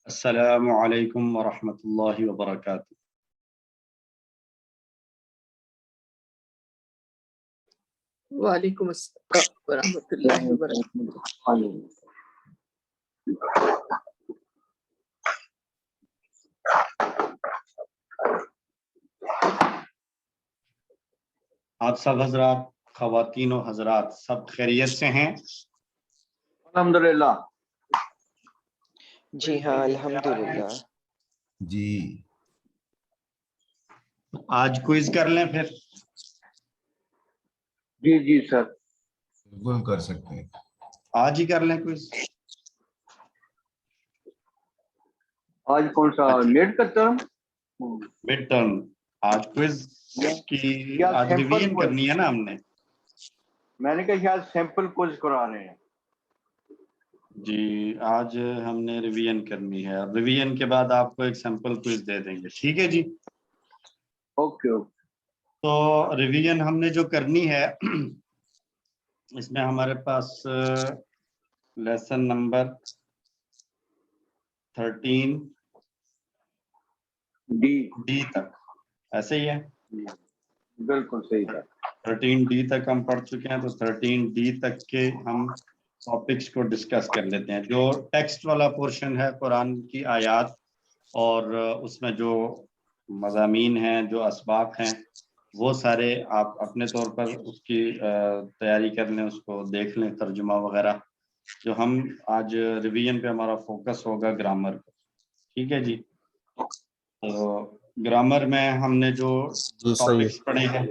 السلام علیکم ورحمۃ اللہ وبرکاتہ۔ وعلیکم السلام ورحمۃ اللہ وبرکاتہ۔ آپ سب حضرات، خواتین و حضرات، سب خیریت سے ہیں؟ الحمدللہ جی ہاں الحمدللہ جی آج کوئز کر لیں پھر؟ جی سر، بالکل کر سکتے ہیں۔ آج ہی کر لیں کوئز؟ آج کون سا نیٹ کا ٹرم؟ Mid term. آج کوئز کی یا آج سیمپل ریویژن کوئز؟ کرنی ہے نا ہم نے۔ میں نے کہا شاید سیمپل کوز کرا رہے ہیں۔ جی آج ہم نے ریویژن کرنی ہے، ریویژن کے بعد آپ کو ایک سیمپل کوئز دے دیں گے، ٹھیک ہے جی؟ اوکے تو ریویژن ہم نے جو کرنی ہے اس میں ہمارے پاس لیسن نمبر 13 ڈی تک ایسے ہی ہے، بالکل صحیح ہے۔ 13 ڈی تک ہم پڑھ چکے ہیں، تو 13 ڈی تک کے ہم ٹاپکس کو ڈسکس کر لیتے ہیں۔ جو ٹیکسٹ والا پورشن ہے قرآن کی آیات اور اس میں جو مضامین ہیں، جو اسباق ہیں، وہ سارے آپ اپنے طور پر اس کی تیاری کر لیں، اس کو دیکھ لیں، ترجمہ وغیرہ۔ جو ہم آج ریویژن پہ ہمارا فوکس ہوگا گرامر پہ، ٹھیک ہے جی؟ تو گرامر میں ہم نے جو ٹاپکس پڑھے ہیں،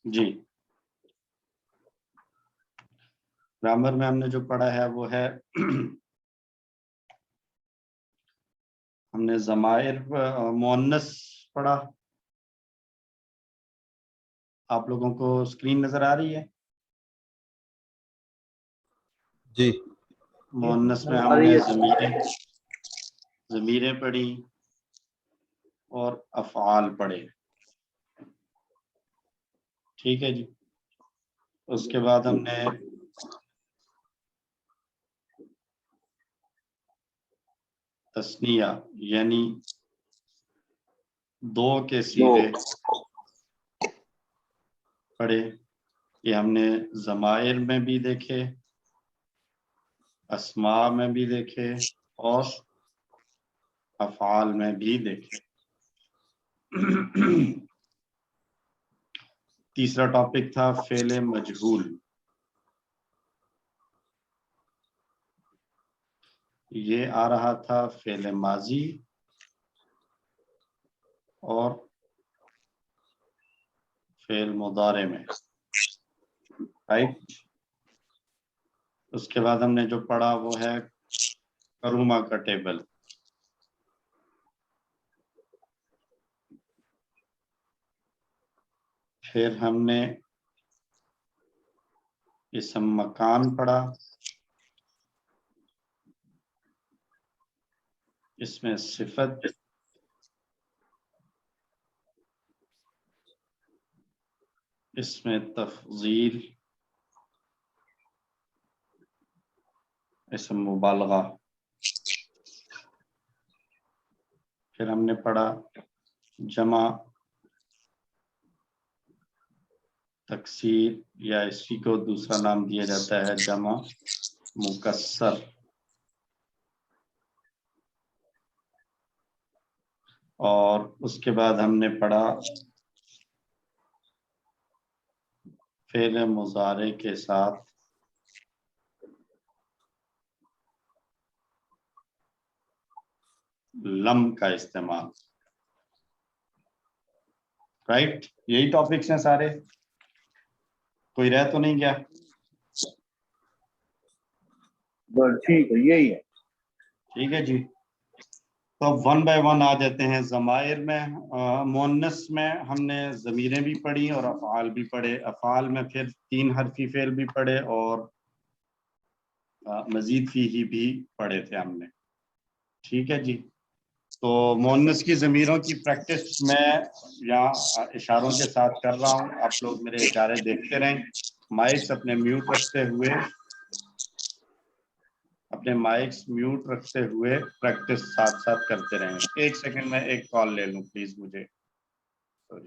جی گرامر میں ہم نے جو پڑھا ہے وہ ہے ہم نے ضمائر مؤنث پڑھا۔ آپ لوگوں کو اسکرین نظر آ رہی ہے؟ جی مؤنث میں ہم نے ضمیریں پڑھی اور افعال پڑھے، ٹھیک ہے جی؟ اس کے بعد ہم نے تثنیہ یعنی دو کے صیغے پڑھے۔ یہ ہم نے ضمائر میں بھی دیکھے، اسماء میں بھی دیکھے اور افعال میں بھی دیکھے۔ تیسرا ٹاپک تھا فعل مجہول۔ یہ آ رہا تھا فعل ماضی اور فعل مضارع میں، رائٹ؟ اس کے بعد ہم نے جو پڑھا وہ ہے کروما کا ٹیبل۔ پھر ہم نے اسم مکان پڑھا، اس میں صفت، اس میں تفضیل، اسم مبالغہ۔ پھر ہم نے پڑھا جمع، تکسیر یا اسی کو دوسرا نام دیا جاتا ہے جمع مکسر۔ اور اس کے بعد ہم نے پڑھا فعل مضارع کے ساتھ لم کا استعمال، رائٹ؟ یہی ٹاپکس ہیں سارے، کوئی رہ تو نہیں گیا؟ ٹھیک ہے، یہی ہے۔ ٹھیک ہے جی، تو ون بائی ون آ جاتے ہیں۔ ضمائر میں مؤنث میں ہم نے ضمیریں بھی پڑھی اور افعال بھی پڑھے۔ افعال میں پھر 3 حرفی فعل بھی پڑھے اور مزید فیہ بھی پڑھے تھے ہم نے، ٹھیک ہے جی؟ تو مؤنث کی ضمیروں کی پریکٹس میں یہاں اشاروں کے ساتھ کر رہا ہوں، آپ لوگ میرے اشارے دیکھتے رہیں، مائکس اپنے میوٹ رکھتے ہوئے اپنے مائکس میوٹ رکھتے ہوئے پریکٹس ساتھ ساتھ کرتے رہیں. 1 سیکنڈ میں ایک کال لے لوں پلیز مجھے. سوری.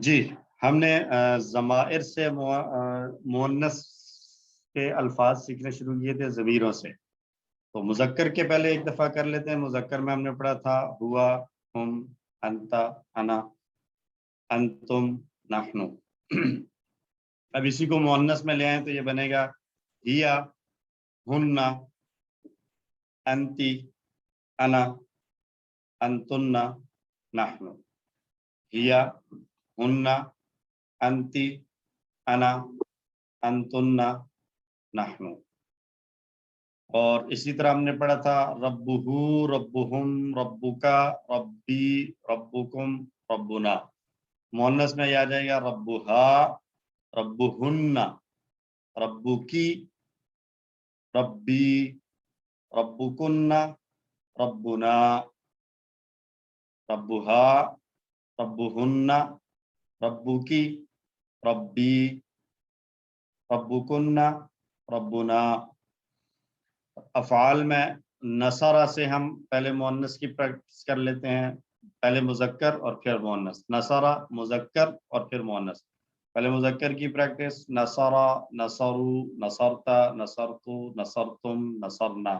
جی ہم نے ضمائر سے مؤنث کے الفاظ سیکھنے شروع کیے تھے ضمیروں سے. تو مذکر کے پہلے ایک دفعہ کر لیتے ہیں. مذکر میں ہم نے پڑھا تھا ہوا، ہم، انتا، انا، انتم، نحنو. اب اسی کو مؤنث میں لے آئیں تو یہ بنے گا ہیا، ہننا، انتی، انا، انتن، نحنو. ہیا، ہننا، انتی، انا، انتن، نحنو. اور اسی طرح ہم نے پڑھا تھا ربہو، ربہم، ربکا، ربی، ربکم، ربنا. مؤنث میں یہ آ جائے گا ربہا، ربہن، ربکی، ربی، ربکن، ربنا. ربہا، ربہن، ربکی، ربی، ربکن، ربنا. افعال میں نصرہ سے ہم پہلے مؤنث کی پریکٹس کر لیتے ہیں. پہلے مذکر اور پھر مؤنث. نصرہ مذکر اور پھر مؤنث. پہلے مذکر کی پریکٹس نصرہ، نصرو، نصرتا، نصرتو، نصرتم، نصرنا.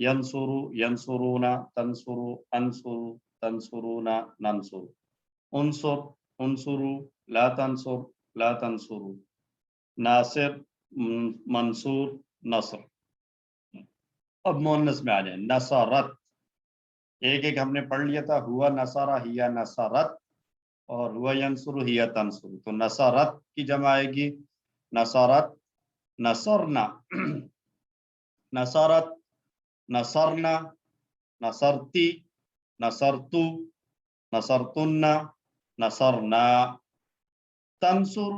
ینصرو، ینصرون، تنصرو، انصرو، تنصرون، ننصر. انصر، انصرو، لا تنصر، لا تنصرو. ناصر، منصور، نصر. اب مؤنث میں آ جائیں. نصرت ایک ایک ہم نے پڑھ لیا تھا. ہوا نصرہ، ہیا نصرت، اور ہوا ینصر، ہیا تنصر. تو نصرت کی جمع آئے گی نصرت، نصرنا، نصرت، نصرنا، نصرتی، نصرتو، نصرتن، نصرنا. تنصر،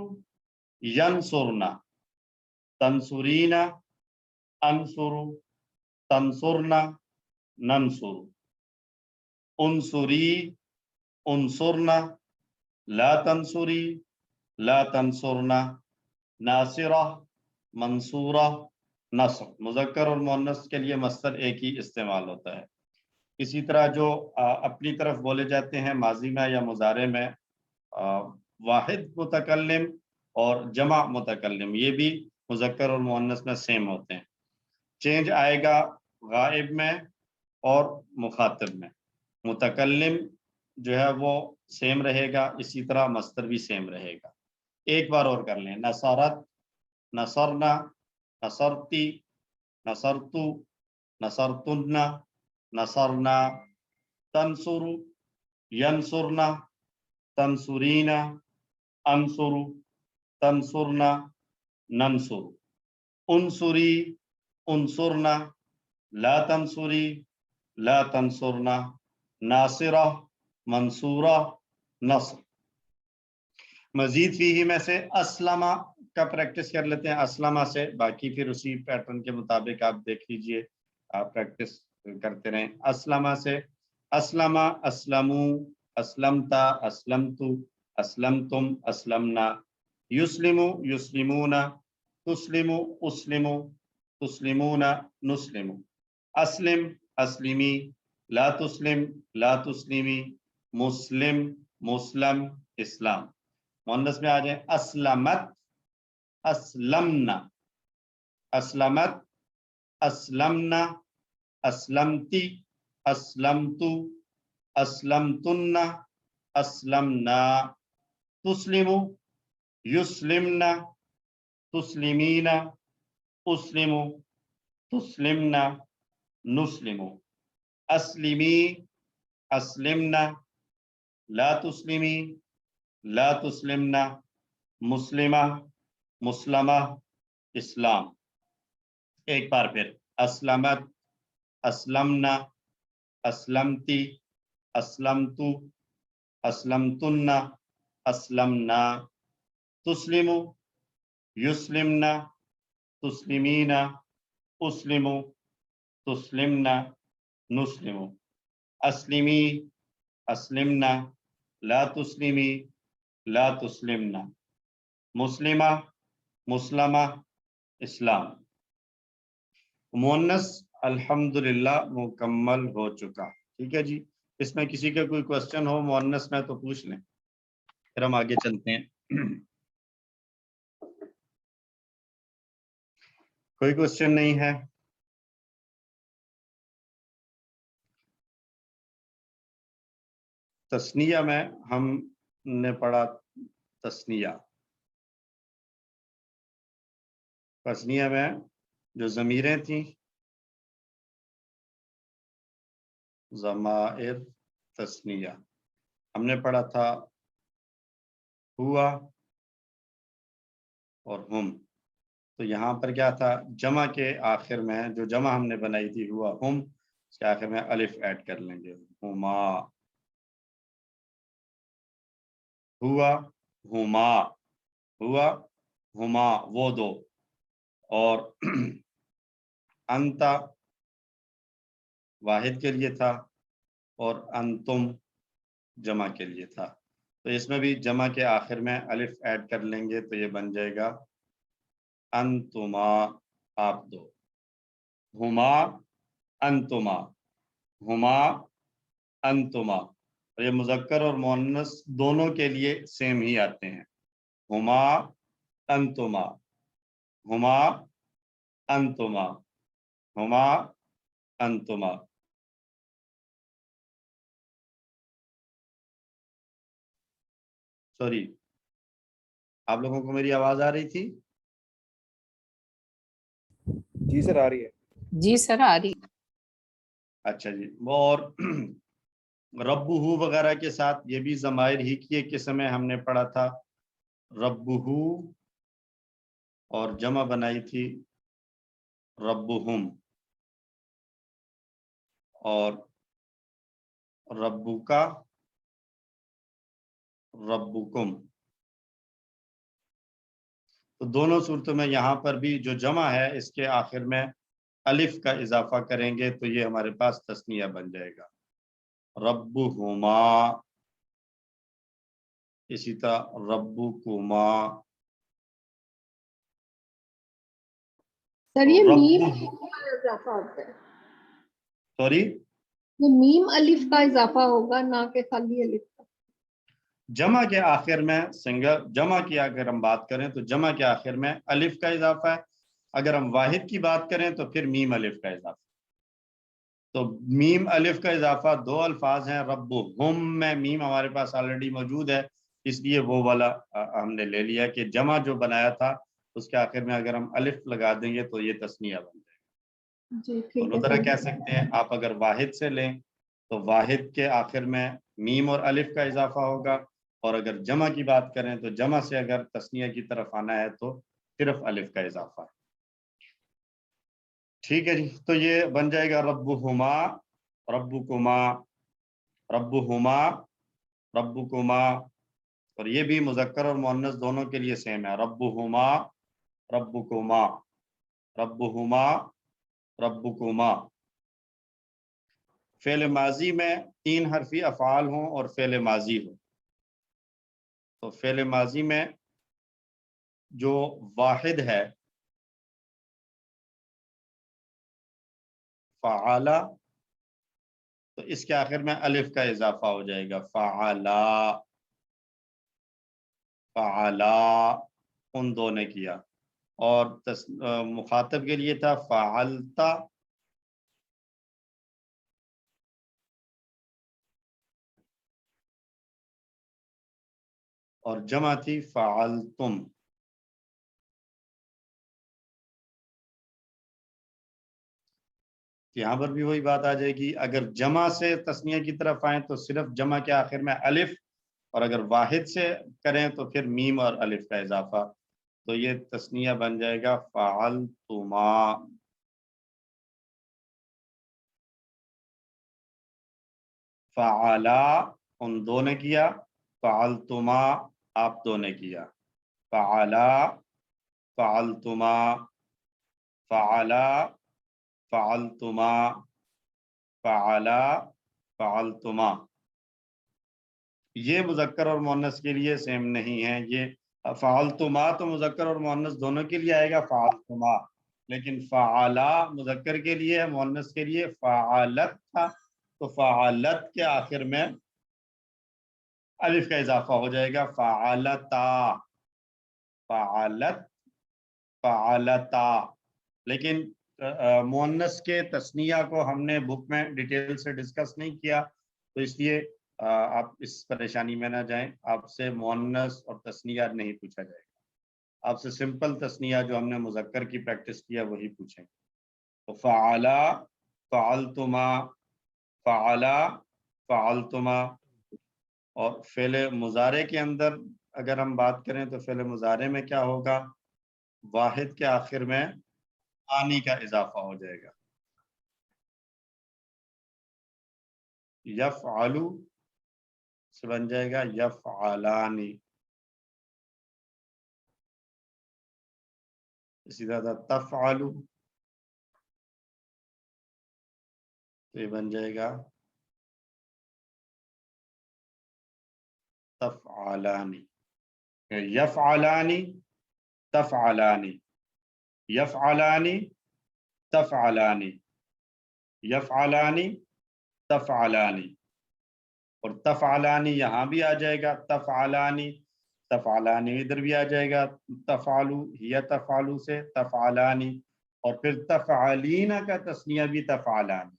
ینصرنا، تنصرین، انصر، تنصرنا، ننصر. انصری، انصرنا، لا تنصری، لا تنصرنا. ناصرہ، منصورہ، نصر. مذکر اور مؤنث کے لیے مصدر ایک ہی استعمال ہوتا ہے. اسی طرح جو اپنی طرف بولے جاتے ہیں ماضی میں یا مضارع میں واحد متکلم اور جمع متکلم، یہ بھی مذکر اور مؤنث میں سیم ہوتے ہیں. چینج آئے گا غائب میں اور مخاطب میں. متکلم جو ہے وہ سیم رہے گا، اسی طرح مصدر بھی سیم رہے گا. ایک بار اور کر لیں. نصرت، نصرنا، نصرتی، نصرتو، نصرتن، نصرنا. تنصر، ینصرنا، تنصرین، انصر، تنصرنا، ننصر. انصری، انصرنا، لا تنصری، لا تنصرنا. ناصرہ، منصورہ، نصر. مزید فیہ میں سے اسلمہ کا پریکٹس کر لیتے ہیں. اسلمہ سے باقی پھر اسی پیٹرن کے مطابق آپ دیکھ لیجئے، آپ پریکٹس کرتے رہیں. اسلمہ سے اسلمہ، اسلمو، اسلمتا، اسلمتو، اسلمتم، اسلمنا. یسلمو، یسلمون، تسلمو، اسلمو، تسلمون، نسلمو. اسلم، اسلمی، لا تسلم لا تسلمی، مسلم مسلم اسلام. مؤنث میں آ جائیں اسلمت اسلمنا، اسلمت اسلمنا، اسلمتی اسلمتو، اسلمتن اسلمنا. تسلم یسلمنا، تسلمین اسلم، تسلمنا نسلم. اسلمی اسلمنا، لا تسلمی لا تسلمنا، مسلمہ مسلمہ اسلام. ایک بار پھر اسلمت اسلمنا، اسلمتی اسلمتو، اسلمتن اسلمنا. تسلم یسلمنا، تسلمین اسلم، تسلمنا نسلم. اسلمی اسلمنا، لا تسلمی لا تسلمنا، مسلمہ مسلمہ اسلام. مؤنث الحمدللہ مکمل ہو چکا. ٹھیک ہے جی. اس میں کسی کا کوئی کوشچن ہو مؤنث میں تو پوچھ لیں، پھر ہم آگے چلتے ہیں. کوئی کوشچن نہیں ہے؟ تثنیہ میں ہم نے پڑھا تثنیہ. تثنیہ میں جو ضمیریں تھیں ضمائر تثنیہ ہم نے پڑھا تھا ہوا اور ہم. تو یہاں پر کیا تھا؟ جمع کے آخر میں جو جمع ہم نے بنائی تھی ہوا ہم، اس کے آخر میں الف ایڈ کر لیں گے. ہما ہوا ہما، ہوا ہما وہ دو. اور انتا واحد کے لیے تھا اور انتم جمع کے لیے تھا. تو اس میں بھی جمع کے آخر میں الف ایڈ کر لیں گے تو یہ بن جائے گا انتما آپ دو. ہما انتما، ہما انتما. اور یہ مذکر اور مؤنث دونوں کے لیے سیم ہی آتے ہیں. ہما انتما، ہما انتما، ہما انتما. سوری، آپ لوگوں کو میری آواز آ رہی تھی؟ جی سر آ رہی ہے. جی سر آ رہی. اچھا جی. اور ربہو وغیرہ کے ساتھ یہ بھی ضمائر ہی کی ایک قسم ہے. ہم نے پڑھا تھا ربہو اور جمع بنائی تھی ربہم، اور ربکا ربکم. تو دونوں صورتوں میں یہاں پر بھی جو جمع ہے اس کے آخر میں الف کا اضافہ کریں گے تو یہ ہمارے پاس تثنیہ بن جائے گا. ربہما، اسی طرح ربکما. سر یہ میم کا اضافہ ہوتا ہے، سوری یہ میم الف کا اضافہ ہوگا نہ کہ خالی الف کا. جمع کے آخر میں سنگل جمع کی اگر ہم بات کریں تو جمع کے آخر میں الف کا اضافہ ہے. اگر ہم واحد کی بات کریں تو پھر میم الف کا اضافہ. تو میم الف کا اضافہ دو الفاظ ہیں. ربہم میں میم ہمارے پاس آلریڈی موجود ہے، اس لیے وہ والا ہم نے لے لیا کہ جمع جو بنایا تھا اس کے آخر میں اگر ہم الف لگا دیں گے تو یہ تثنیہ بن جائے گا. جی دونوں ٹھیک طرح ہے. کہہ سکتے ہیں آپ. اگر واحد سے لیں تو واحد کے آخر میں میم اور الف کا اضافہ ہوگا، اور اگر جمع کی بات کریں تو جمع سے اگر تثنیہ کی طرف آنا ہے تو صرف الف کا اضافہ ہے. ٹھیک ہے جی. تو یہ بن جائے گا ربہما ربکما، ربہما ربکما. اور یہ بھی مذکر اور مؤنث دونوں کے لیے سیم ہے. ربہما ربکما، ربہما ربکما. فعل ماضی میں 3 حرفی افعال ہوں اور فعل ماضی ہو تو فعل ماضی میں جو واحد ہے فعال تو اس کے آخر میں الف کا اضافہ ہو جائے گا، فعلا، فعلا ان دو نے کیا، اور مخاطب کے لیے تھا فعلتا، اور جمع تھی فعلتم۔ یہاں پر بھی وہی بات آ جائے گی، اگر جمع سے تثنیہ کی طرف آئیں تو صرف جمع کے آخر میں الف، اور اگر واحد سے کریں تو پھر میم اور الف کا اضافہ، تو یہ تثنیہ بن جائے گا فعلتما، فعلا ان دو نے کیا، فعلتما آپ دو نے کیا، فعلا، فعلتما، فعلا، فعلتما، فعلا، فعلتما۔ یہ مذکر اور مؤنث کے لیے سیم نہیں ہے، یہ فعلتما تو مذکر اور مؤنث دونوں کے لیے آئے گا فعلتما، لیکن فعلا مذکر کے لیے ہے، مؤنث کے لیے فعلت تھا، تو فعلت کے آخر میں الف کا اضافہ ہو جائے گا فعلتا، فعلت، فعلتا۔ لیکن مؤنث کے تثنیہ کو ہم نے بک میں ڈیٹیل سے ڈسکس نہیں کیا، تو اس لیے آپ اس پریشانی میں نہ جائیں، آپ سے مؤنث اور تثنیہ نہیں پوچھا جائے گا، آپ سے سمپل تثنیہ جو ہم نے مذکر کی پریکٹس کیا وہی پوچھیں گے۔ تو فعلا، فعلتما، فعلا، فعلتما۔ اور فعل مضارع کے اندر اگر ہم بات کریں تو فعل مضارع میں کیا ہوگا، واحد کے آخر میں آنی کا اضافہ ہو جائے گا، یفعلو سے بن جائے گا یفعلانی، اسی طرح تفعلو تو یہ بن جائے گا تفعلانی، یفعلانی، تفعلانی، یفعلانی، تفعلانی، یفعلانی، تفعلانی، اور تفعلانی یہاں بھی آ جائے گا، تفعلانی، تفعلانی ادھر بھی آ جائے گا، تفعلو یا تفعلو سے تفعلانی، اور پھر تفعلین کا تثنیہ بھی تفعلانی،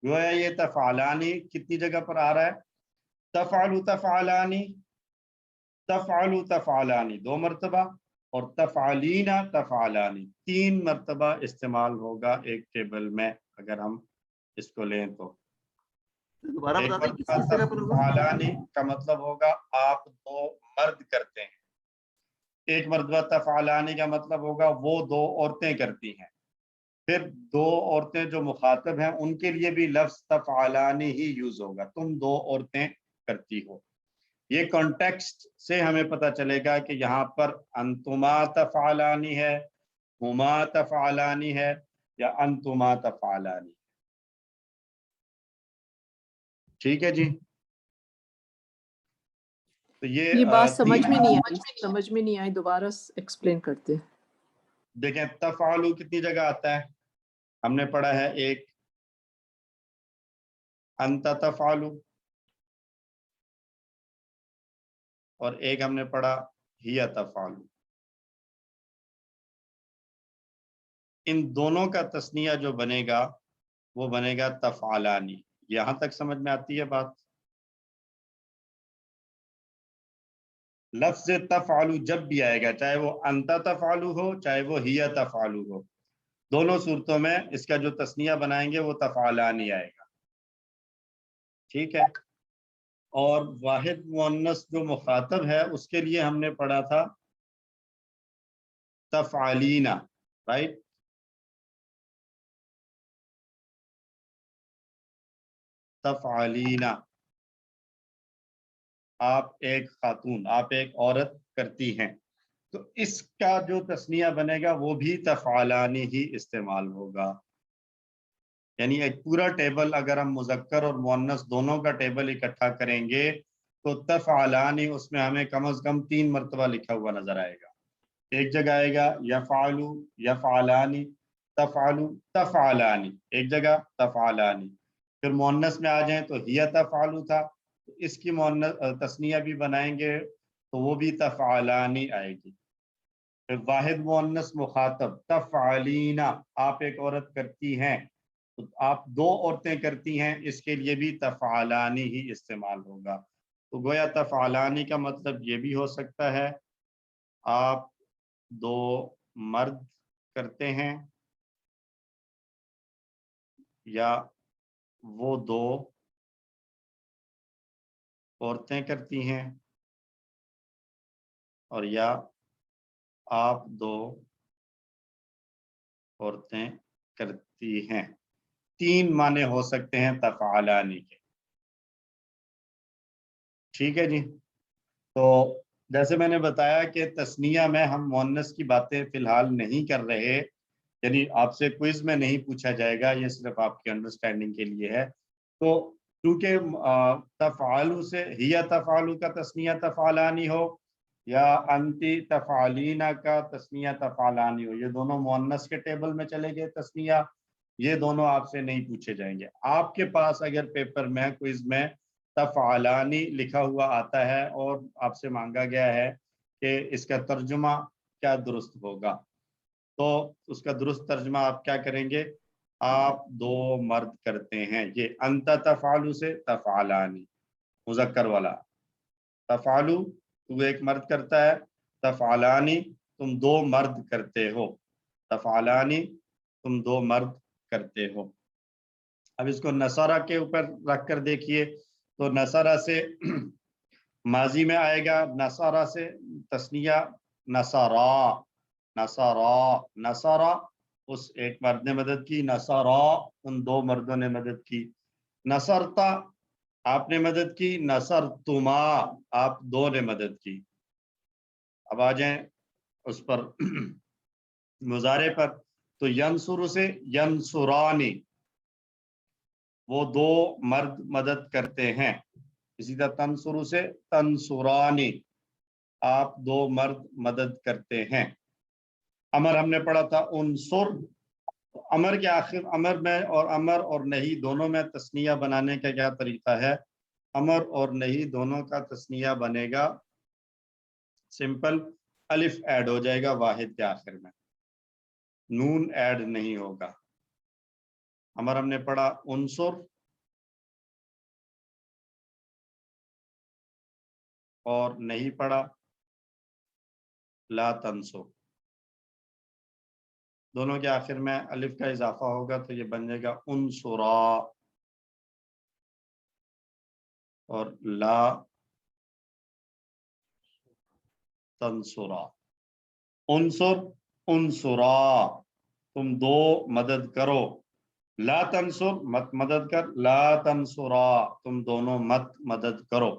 گویا یہ تفعلانی کتنی جگہ پر آ رہا ہے، تفعلو تفعلانی، تفعلو تفعلانی 2 مرتبہ، اور تفعلین تفعلانی 3 مرتبہ استعمال ہوگا ایک ٹیبل میں، اگر ہم اس کو لیں تو دوبارہ ایک بتا دیں کس مرتبہ جگہ پر ہوگا؟ تفعلانی کا مطلب ہوگا آپ 2 مرد کرتے ہیں، ایک مرتبہ تفعلانی کا مطلب ہوگا وہ 2 عورتیں کرتی ہیں، پھر 2 عورتیں جو مخاطب ہیں ان کے لیے بھی لفظ تفعلانی ہی یوز ہوگا، تم 2 عورتیں کرتی ہو۔ یہ کانٹیکسٹ سے ہمیں پتہ چلے گا کہ یہاں پر انتما تفعلانی ہے، ہما تفعلانی ہے، یا انتما تفعلانی، ٹھیک ہے جی۔ تو یہ بات سمجھ میں نہیں تین- آئی، سمجھ میں نہیں آئی، دوبارہ ایکسپلین کرتے ہیں۔ دیکھیں تفعلو کتنی جگہ آتا ہے، ہم نے پڑھا ہے ایک انت تفعلو، اور ایک ہم نے پڑھا ہی تفعلو، ان دونوں کا تثنیہ جو بنے گا وہ بنے گا تفعلانی۔ یہاں تک سمجھ میں آتی ہے بات؟ لفظ تفعلو جب بھی آئے گا، چاہے وہ انت تفعلو ہو چاہے وہ ہی تفعلو ہو، دونوں صورتوں میں اس کا جو تثنیہ بنائیں گے وہ تفعلانی آئے گا، ٹھیک ہے۔ اور واحد مؤنث جو مخاطب ہے اس کے لیے ہم نے پڑھا تھا تفعلینا، رائٹ، تفعلینا، آپ ایک خاتون، آپ ایک عورت کرتی ہیں، تو اس کا جو تثنیہ بنے گا وہ بھی تفعلانی ہی استعمال ہوگا، یعنی ایک پورا ٹیبل اگر ہم مذکر اور مؤنث دونوں کا ٹیبل اکٹھا کریں گے تو تفعلانی اس میں ہمیں کم از کم 3 مرتبہ لکھا ہوا نظر آئے گا، ایک جگہ آئے گا یفعلو، یفعلانی، تفعلو، تفعلانی، ایک جگہ تفعلانی، پھر مؤنث میں آ جائیں تو ہی تفعلوا تھا، اس کی تثنیہ بھی بنائیں گے تو وہ بھی تفعلانی آئے گی. پھر واحد مؤنث مخاطب تفعلینا، آپ ایک عورت کرتی ہیں تو آپ دو عورتیں کرتی ہیں، اس کے لیے بھی تفعلانی ہی استعمال ہوگا. تو گویا تفعلانی کا مطلب یہ بھی ہو سکتا ہے آپ دو مرد کرتے ہیں یا وہ دو عورتیں کرتی ہیں اور یا آپ دو عورتیں کرتی ہیں. تین معنی ہو سکتے ہیں تفعلانی کے. ٹھیک ہے جی. تو جیسے میں نے بتایا کہ تثنیہ میں ہم مؤنث کی باتیں فی الحال نہیں کر رہے، یعنی آپ سے کوئز میں نہیں پوچھا جائے گا، یہ صرف آپ کی انڈرسٹینڈنگ کے لیے ہے. تو کیونکہ تفعلوا سے ہی تفعلوا کا تثنیہ تفعلانی ہو یا انتی تفعلینا کا تثنیہ تفعلانی ہو، یہ دونوں مؤنث کے ٹیبل میں چلے گئے تثنیہ، یہ دونوں آپ سے نہیں پوچھے جائیں گے. آپ کے پاس اگر پیپر میں کوئز میں تفعلانی لکھا ہوا آتا ہے اور آپ سے مانگا گیا ہے کہ اس کا ترجمہ کیا درست ہوگا، تو اس کا درست ترجمہ آپ کیا کریں گے؟ آپ دو مرد کرتے ہیں. یہ انت تفعلوا سے تفعلانی مذکر والا، تفعلوا تو ایک مرد کرتا ہے، تفعلانی تم دو مرد کرتے ہو، تفعلانی تم دو مرد کرتے ہو. اب اس کو نصارہ کے اوپر رکھ کر دیکھیے تو نصارہ سے ماضی میں آئے گا، نصارہ سے تثنیہ نصارا، نصارا نصارا اس ایک مرد نے مدد کی، نصارا ان دو مردوں نے مدد کی. نصرتا آپ نے مدد کی، نصرتما آپ دو نے مدد کی. اب آ جائیں اس پر مضارع پر، تو ینصر سے ینصرانی وہ دو مرد مدد کرتے ہیں. اسی طرح تنصر سے تنصرانی آپ دو مرد مدد کرتے ہیں. امر ہم نے پڑھا تھا انصر، امر کے آخر امر میں اور امر اور نہیں دونوں میں تثنیہ بنانے کا کیا طریقہ ہے؟ امر اور نہیں دونوں کا تثنیہ بنے گا سمپل، الف ایڈ ہو جائے گا واحد کے آخر میں، نون ایڈ نہیں ہوگا. امر ہم نے پڑھا انصر اور نہیں پڑھا لا تنصر، دونوں کے آخر میں الف کا اضافہ ہوگا تو یہ بن جائے گا انصرا اور لا تنصرا. انصر انصرا تم دو مدد کرو، لا تنصر مت مدد کر، لا تنصرا تم دونوں مت مدد کرو.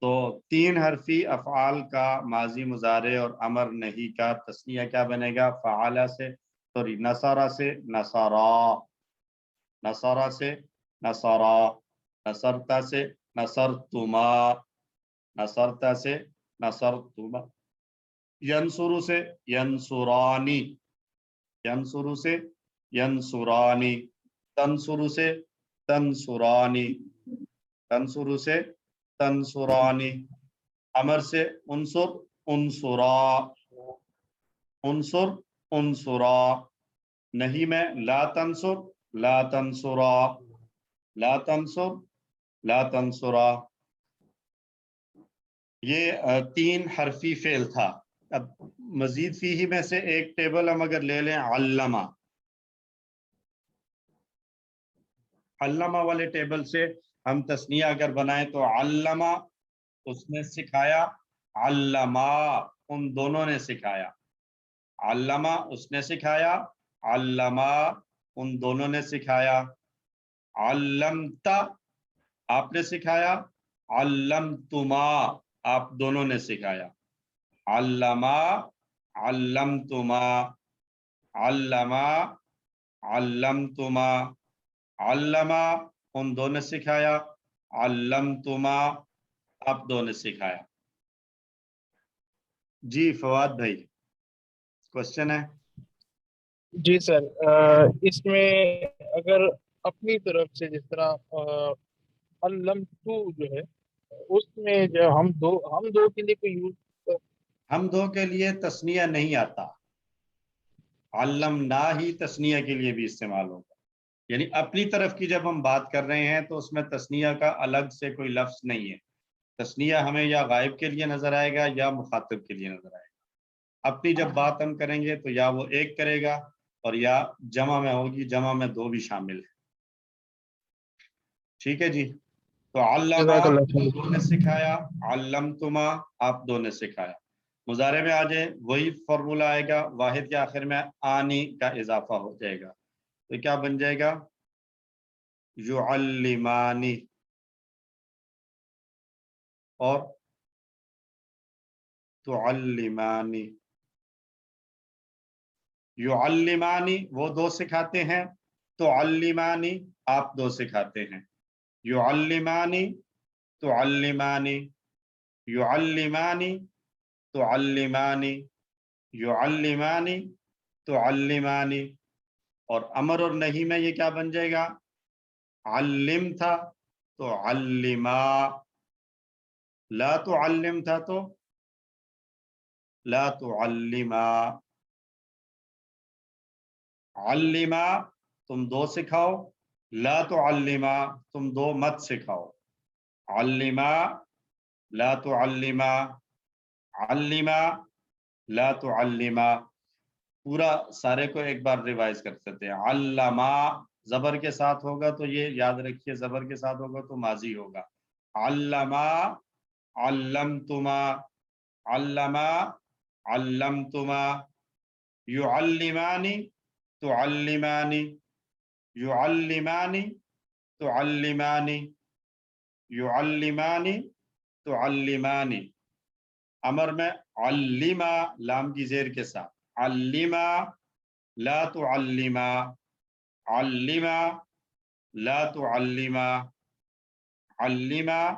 تو تین حرفی افعال کا ماضی مضارع اور امر نہیں کا تثنیہ کیا بنے گا؟ فعالہ سے سوری نصارہ سے نصارا، نصارہ سے نصارا، نصرتا سے نصرتما، نصرتا سے نصرتما. ینصر سے ینصرانی، ینصر سے ینصرانی. تنصر سے تنصرانی، تنصر سے تنصرانی. امر سے انصر انصرا، انصر انصرا. نہیں میں لا تنصر لا تنصرا، لا تنصر لا تنصرا. یہ تین حرفی فعل تھا. اب مزید فیہ میں سے ایک ٹیبل ہم اگر لے لیں، علمہ، علمہ والے ٹیبل سے ہم تثنیہ اگر بنائیں تو علمہ اس نے سکھایا، علمہ ان دونوں نے سکھایا. علمہ اس نے سکھایا، علمہ ان دونوں نے سکھایا. علمت آپ نے سکھایا، علمتما آپ دونوں نے سکھایا. علمہ علمتما، علمہ علمتما. علمہ ان دونوں نے سکھایا، علمتما آپ دو نے سکھایا. جی فواد بھائی کوشچن ہے؟ جی سر، اس میں اگر اپنی طرف سے جس طرح علم تو جو ہے اس میں جو ہم دو کے لیے کوئی یوز ہم دو کے لیے تسنیہ نہیں آتا، علمنا ہی تسنیہ کے لیے بھی استعمال ہوگا، یعنی اپنی طرف کی جب ہم بات کر رہے ہیں تو اس میں تسنیہ کا الگ سے کوئی لفظ نہیں ہے، تسنیہ ہمیں یا غائب کے لیے نظر آئے گا یا مخاطب کے لیے نظر آئے گا۔ اپنی جب بات ہم کریں گے تو یا وہ ایک کرے گا اور یا جمع میں ہوگی، جمع میں دو بھی شامل ہے۔ ٹھیک ہے جی، تو علمہ جزاک اللہ خیر۔ دو نے سکھایا، علمتما آپ دو نے سکھایا۔ مضارع میں آ جائے وہی فارمولہ آئے گا، واحد کے آخر میں آنی کا اضافہ ہو جائے گا، تو کیا بن جائے گا؟ یعلمانی، اور تعلمانی۔ یعلمانی وہ دو سکھاتے ہیں، تعلمانی آپ دو سکھاتے ہیں۔ یعلمانی تعلمانی، یعلمانی تعلمانی، یعلمانی تعلمانی۔ اور امر اور نہیں میں یہ کیا بن جائے گا؟ علم تھا تو علما، لا تعلم تھا تو لا تعلما۔ علما تم دو سکھاؤ، لا تعلما تم دو مت سکھاؤ۔ علما لا تعلما، علما لا تعلما۔ پورا سارے کو ایک بار ریوائز کر سکتے ہیں۔ علما زبر کے ساتھ ہوگا تو یہ یاد رکھیے، زبر کے ساتھ ہوگا تو ماضی ہوگا۔ علما علمتما، علما علمتما۔ یعلمانی تعلمانی، یعلمانی تعلمانی، یعلمانی تعلمانی۔ امر میں علما لام کی زیر کے ساتھ، علما لا تعلما، علما لا تعلما، علما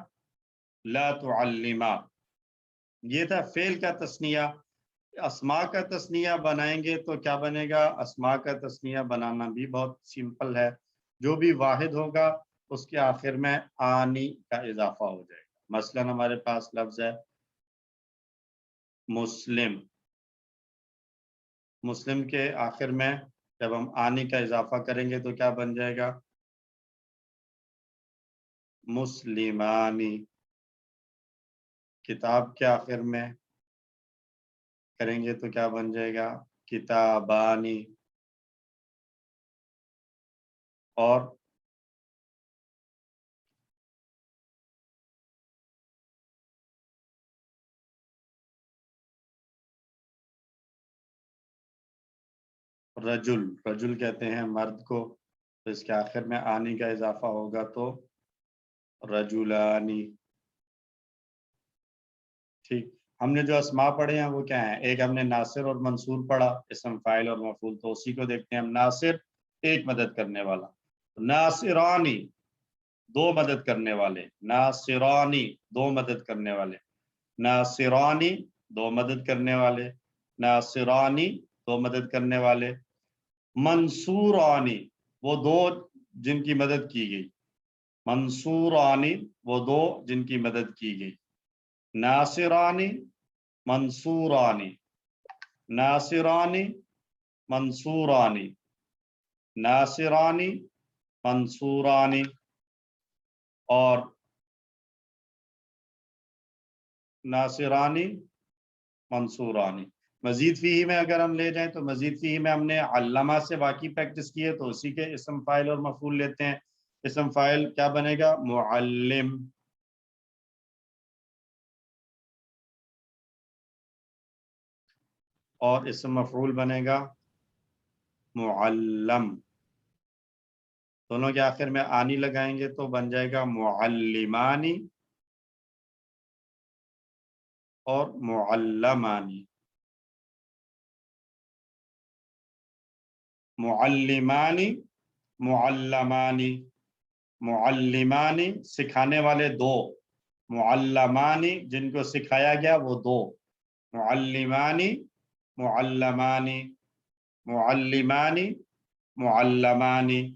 لا تعلما۔ یہ تھا فعل کا تثنیہ۔ اسماء کا تثنیہ بنائیں گے تو کیا بنے گا؟ اسماء کا تثنیہ بنانا بھی بہت سمپل ہے، جو بھی واحد ہوگا اس کے آخر میں آنی کا اضافہ ہو جائے گا۔ مثلا ہمارے پاس لفظ ہے مسلم، مسلم کے آخر میں جب ہم آنی کا اضافہ کریں گے تو کیا بن جائے گا؟ مسلمانی۔ کتاب کے آخر میں کریں گے تو کیا بن جائے گا؟ کتابانی۔ اور رجل، رجل کہتے ہیں مرد کو، تو اس کے آخر میں آنی کا اضافہ ہوگا تو رجلانی۔ ٹھیک، ہم نے جو اسماء پڑھے ہیں وہ کیا ہیں؟ ایک ہم نے ناصر اور منصور پڑھا، اسم فاعل اور مفعول، تو اسی کو دیکھتے ہیں ہم۔ ناصر ایک مدد کرنے والا، ناصرانی دو مدد کرنے والے، ناصرانی دو مدد کرنے والے، ناصرانی دو مدد کرنے والے، ناصرانی دو مدد کرنے والے۔ منصورانی وہ دو جن کی مدد کی گئی، منصورانی وہ دو جن کی مدد کی گئی۔ ناصرانی منصورانی، ناصرانی منصورانی، ناصرانی منصورانی۔ اور ناصرانی منصورانی۔ مزید فیہ میں اگر ہم لے جائیں تو مزید فیہ میں ہم نے علامہ سے واقعی پریکٹس کی ہے، تو اسی کے اسم فاعل اور مفعول لیتے ہیں۔ اسم فاعل کیا بنے گا؟ معلم۔ اور اسم مفعول بنے گا معلم۔ دونوں کے آخر میں آنی لگائیں گے تو بن جائے گا معلمانی اور معلمانی۔ معلمانی معلمانی، معلمانی سکھانے والے دو، معلمانی جن کو سکھایا گیا وہ دو، معلمانی معلمانی، معلمانی معلمانی۔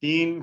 3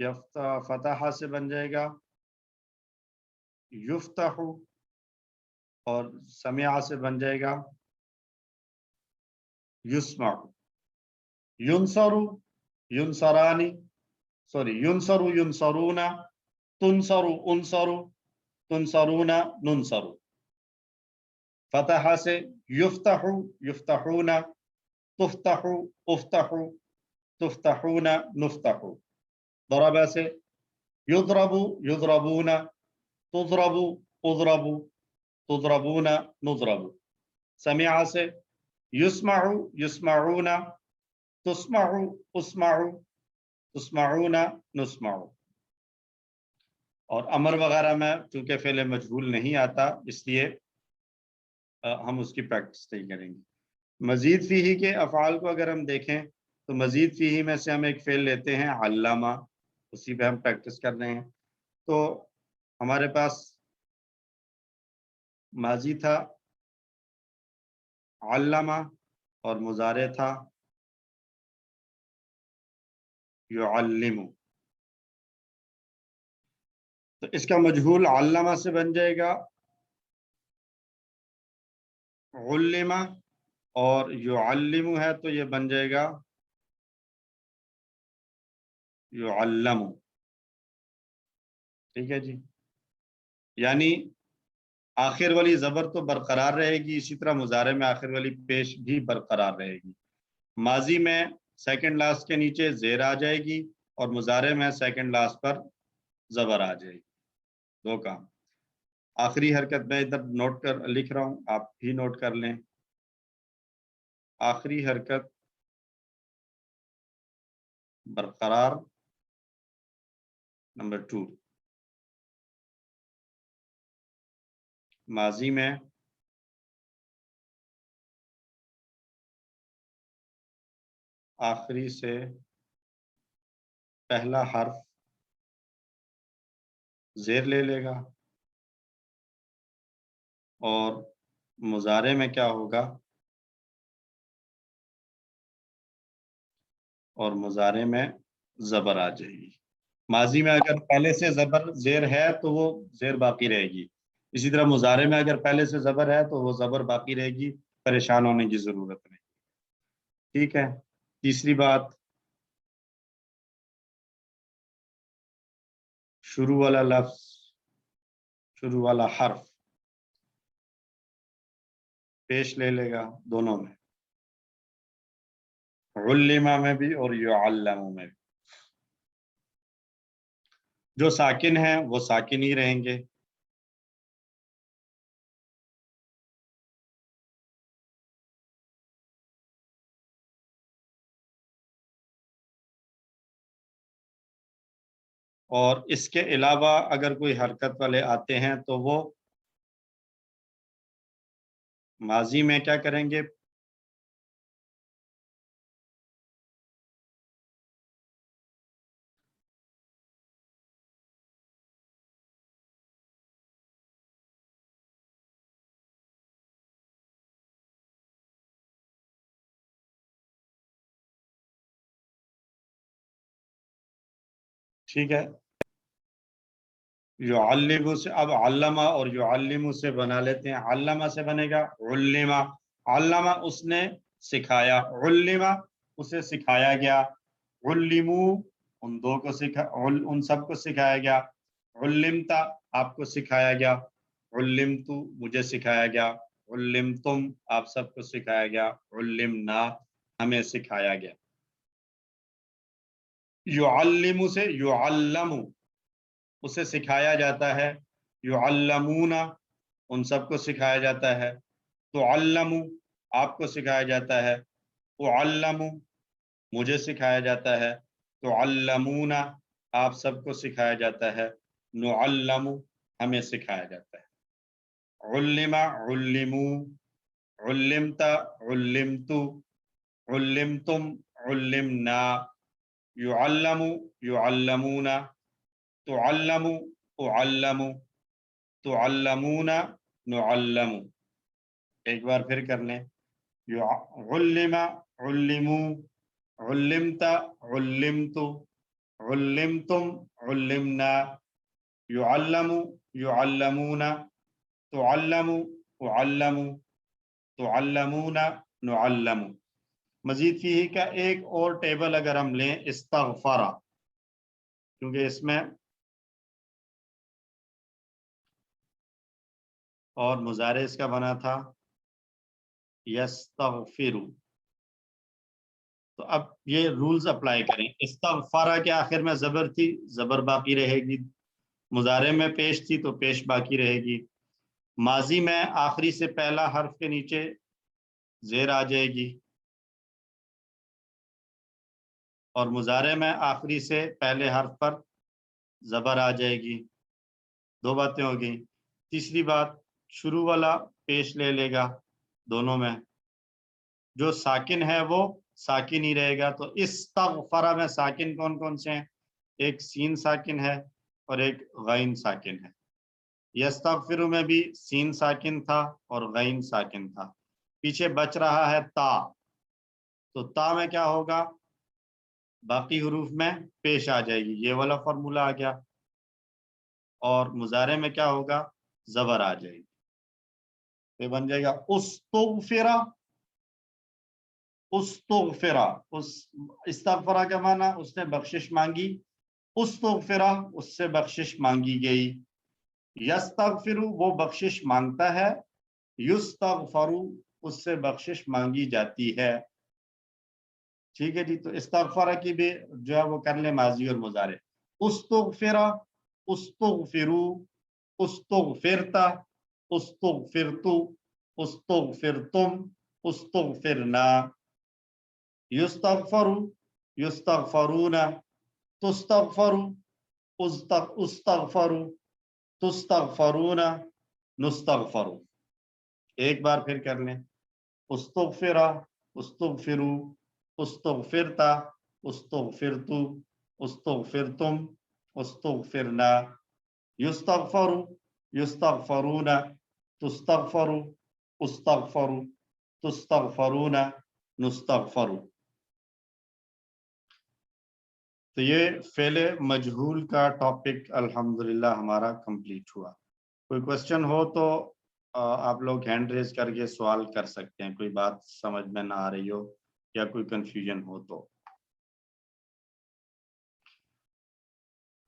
فتح سے بن جائے گا یفتح، اور سمع سے بن جائے گا یسمع، ینصر ینصرانی، سوری ینصر ینصرون، تنصر انصر تنصرون ننصر. فتح سے یفتح یفتحون، تفتح افتح تفتحون نفتح. ضرب سے یضرب یضربون، تضرب اضرب تضربون نضرب. سمع سے یسمع یسمعون، تسمع اسمع تسمعون نسمع. اور امر وغیرہ میں چونکہ فعل مجہول نہیں آتا اس لیے ہم اس کی پریکٹس نہیں کریں گے. مزید فیہی کے افعال کو اگر ہم دیکھیں تو مزید فیہی میں سے ہم ایک فعل لیتے ہیں علامہ، اسی پہ ہم پریکٹس کر رہے ہیں. تو ہمارے پاس ماضی تھا علامہ اور مضارع تھا یعلم. تو اس کا مجہول علامہ سے بن جائے گا علم، اور یعلم ہے تو یہ بن جائے گا یعلم. ٹھیک ہے جی، یعنی آخر والی زبر تو برقرار رہے گی، اسی طرح مضارع میں آخر والی پیش بھی برقرار رہے گی. ماضی میں سیکنڈ لاسٹ کے نیچے زیر آ جائے گی، اور مضارع میں سیکنڈ لاسٹ پر زبر آ جائے گی. دو کام. آخری حرکت میں ادھر نوٹ کر لکھ رہا ہوں، آپ بھی نوٹ کر لیں. آخری حرکت برقرار، نمبر 2. ماضی میں آخری سے پہلا حرف زیر لے لے گا، اور مضارع میں کیا ہوگا، اور مضارع میں زبر آ جائے گی. ماضی میں اگر پہلے سے زبر زیر ہے تو وہ زیر باقی رہے گی، اسی طرح مضارع میں اگر پہلے سے زبر ہے تو وہ زبر باقی رہے گی، پریشان ہونے کی ضرورت نہیں. ٹھیک ہے. تیسری بات، شروع والا لفظ، شروع والا حرف پیش لے لے گا دونوں میں، علمہ میں بھی اور یعلم میں بھی. جو ساکن ہیں وہ ساکن ہی رہیں گے، اور اس کے علاوہ اگر کوئی حرکت والے آتے ہیں تو وہ ماضی میں کیا کریں گے، ٹھیک ہے. یعلم سے اب علامہ اور یعلم سے بنا لیتے ہیں. علامہ سے بنے گا علمہ، علامہ اس نے سکھایا، علمہ اسے سکھایا گیا، علمو ان دو کو ان سب کو سکھایا گیا، علمتا آپ کو سکھایا گیا، علمتو مجھے سکھایا گیا، علمتم آپ سب کو سکھایا گیا، علمنا ہمیں سکھایا گیا. یعلم سے یعلم اسے سکھایا جاتا ہے، یعلمون ان سب کو سکھایا جاتا ہے، تعلم آپ کو سکھایا جاتا ہے، اعلم مجھے سکھایا جاتا ہے، تعلمون آپ سب کو سکھایا جاتا ہے، نعلم ہمیں سکھایا جاتا ہے. علم علمو، علمت علمتو، علمتم علمنا، یعلم یعلمون، تعلم اعلم، تعلمون نعلم. ایک بار پھر کر لیں. علم علمو، علمت علمت، علمتم علمنا يعلم يعلمون تعلم أعلم تعلمون نعلم. مزید فیہ کا ایک اور ٹیبل اگر ہم لیں استغفر، کیونکہ اس میں اور مضارع اس کا بنا تھا یستغفر، تو اب یہ رولز اپلائی کریں. استغفر کے آخر میں زبر تھی، زبر باقی رہے گی. مضارع میں پیش تھی تو پیش باقی رہے گی. ماضی میں آخری سے پہلا حرف کے نیچے زیر آ جائے گی، اور مضارع میں آخری سے پہلے حرف پر زبر آ جائے گی. دو باتیں ہو گئی. تیسری بات، شروع والا پیش لے لے گا دونوں میں، جو ساکن ہے وہ ساکن ہی رہے گا. تو استغفر میں ساکن کون کون سے ہیں؟ ایک سین ساکن ہے اور ایک غین ساکن ہے. یستغفر میں بھی سین ساکن تھا اور غین ساکن تھا. پیچھے بچ رہا ہے تا، تو تا میں کیا ہوگا؟ باقی حروف میں پیش آ جائے گی. یہ والا فارمولہ آ گیا. اور مضارع میں کیا ہوگا؟ زبر آ جائے گی. یہ بن جائے گا استغفرا. استغفرا، اس استغفرا کا معنی اس نے بخشش مانگی، استغفرا اس سے بخشش مانگی گئی. یستغفر وہ بخشش مانگتا ہے، یستغفر اس سے بخشش مانگی جاتی ہے. ٹھیک ہے جی. تو استغفر کی بھی جو ہے وہ کر لیں ماضی اور مضارع. استغفرا، استغفرو، استغفرتا، استغفرتو، استغفرتم، استغفرنا. یستغفر، یستغفرون، تستغفر، استغفر، تستغفرون، نستغفر. ایک بار پھر کر لیں. استغفرا، استغفرو، استغفرتا، استغفرتو، استغفرتم، استغفرنا. یستغفر، یستغفرون، تستغفر، استغفر، تستغفرون، نستغفر. تو یہ فعل مجہول کا ٹاپک الحمدللہ ہمارا کمپلیٹ ہوا. کوئی کوشچن ہو تو آپ لوگ ہینڈ ریز کر کے سوال کر سکتے ہیں، کوئی بات سمجھ میں نہ آ رہی ہو یا کوئی کنفیوژن ہو تو.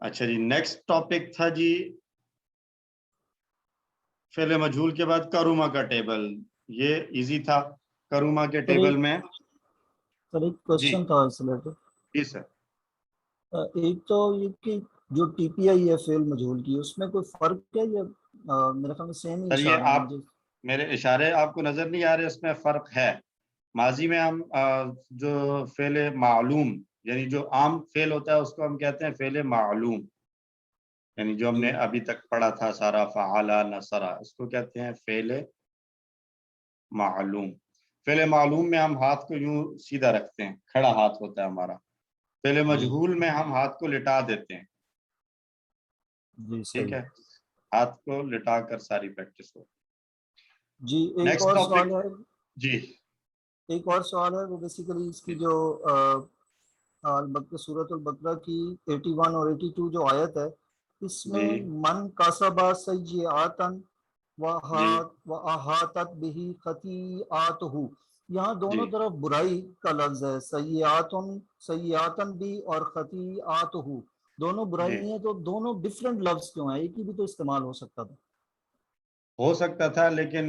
اچھا جی، نیکسٹ ٹاپک تھا جی فعل مجہول کے بعد کروما کا ٹیبل. یہ ایزی تھا. کروما کے ٹیبل میں سر ایک کوشچن تھا اس ریلیٹڈ. جی سر. ایک تو یہ کہ جو ٹی پی آئی ہے فعل مجہول کی، اس میں کوئی فرق ہے یا میرے خیال میں سیم ہی سر یہ اشارے ہیں؟ آپ میرے اشارے آپ کو نظر نہیں آ رہے؟ اس میں فرق ہے. ماضی میں ہم جو فعل معلوم یعنی جو عام فعل ہوتا ہے اس کو ہم کہتے ہیں فعل معلوم، یعنی جو ہم نے ابھی تک پڑھا تھا سارا فعلا نصرا، اس کو کہتے ہیں فعل معلوم. فعل معلوم میں ہم ہاتھ کو یوں سیدھا رکھتے ہیں، کھڑا ہاتھ ہوتا ہے ہمارا. فعل مجہول میں ہم ہاتھ کو لٹا دیتے ہیں. ٹھیک ہے، ہاتھ کو لٹا کر ساری پریکٹس ہو. جی ایک نیکسٹ اور ٹاپک سوال ہے. جی ایک اور سوال ہے، وہ بیسیکلی اس کی جو سورۃ البقرہ کی 81 اور 82 جو آیت ہے، اس میں جی من کسبا سیئاتن جی وَأَحَاطَتْ بِهِ خَطِیئَاتُهُ، یہاں دونوں جی طرف برائی کا لفظ ہے، سیئاتن بھی اور خطیئاتہ، دونوں برائی جی ہیں. تو دونوں ڈفرنٹ لفظ کیوں ہیں؟ ایک ہی بھی تو استعمال ہو سکتا تھا. ہو سکتا تھا، لیکن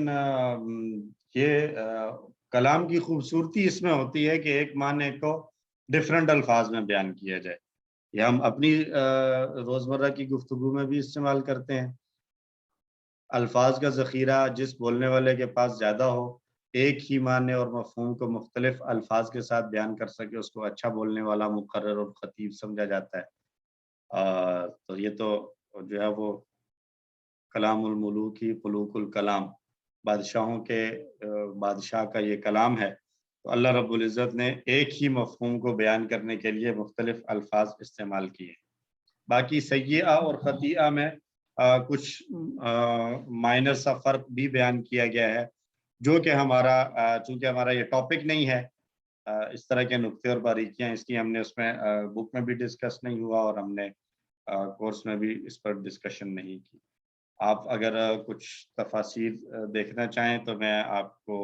یہ کلام کی خوبصورتی اس میں ہوتی ہے کہ ایک معنی کو ڈفرنٹ الفاظ میں بیان کیا جائے. یہ ہم اپنی روزمرہ کی گفتگو میں بھی استعمال کرتے ہیں. الفاظ کا ذخیرہ جس بولنے والے کے پاس زیادہ ہو، ایک ہی معنی اور مفہوم کو مختلف الفاظ کے ساتھ بیان کر سکے، اس کو اچھا بولنے والا، مقرر اور خطیب سمجھا جاتا ہے. تو یہ تو جو ہے وہ کلام الملوک ہی فلوک الکلام، بادشاہوں کے بادشاہ کا یہ کلام ہے. تو اللہ رب العزت نے ایک ہی مفہوم کو بیان کرنے کے لیے مختلف الفاظ استعمال کیے. باقی سیئہ اور خطیئہ میں کچھ مائنر سا فرق بھی بیان کیا گیا ہے، جو کہ ہمارا چونکہ ہمارا یہ ٹاپک نہیں ہے اس طرح کے نقطے اور باریکیاں اس کی ہم نے اس میں بک میں بھی ڈسکس نہیں ہوا اور ہم نے کورس میں بھی اس پر ڈسکشن نہیں کی. آپ اگر کچھ تفاصیر دیکھنا چاہیں تو میں آپ کو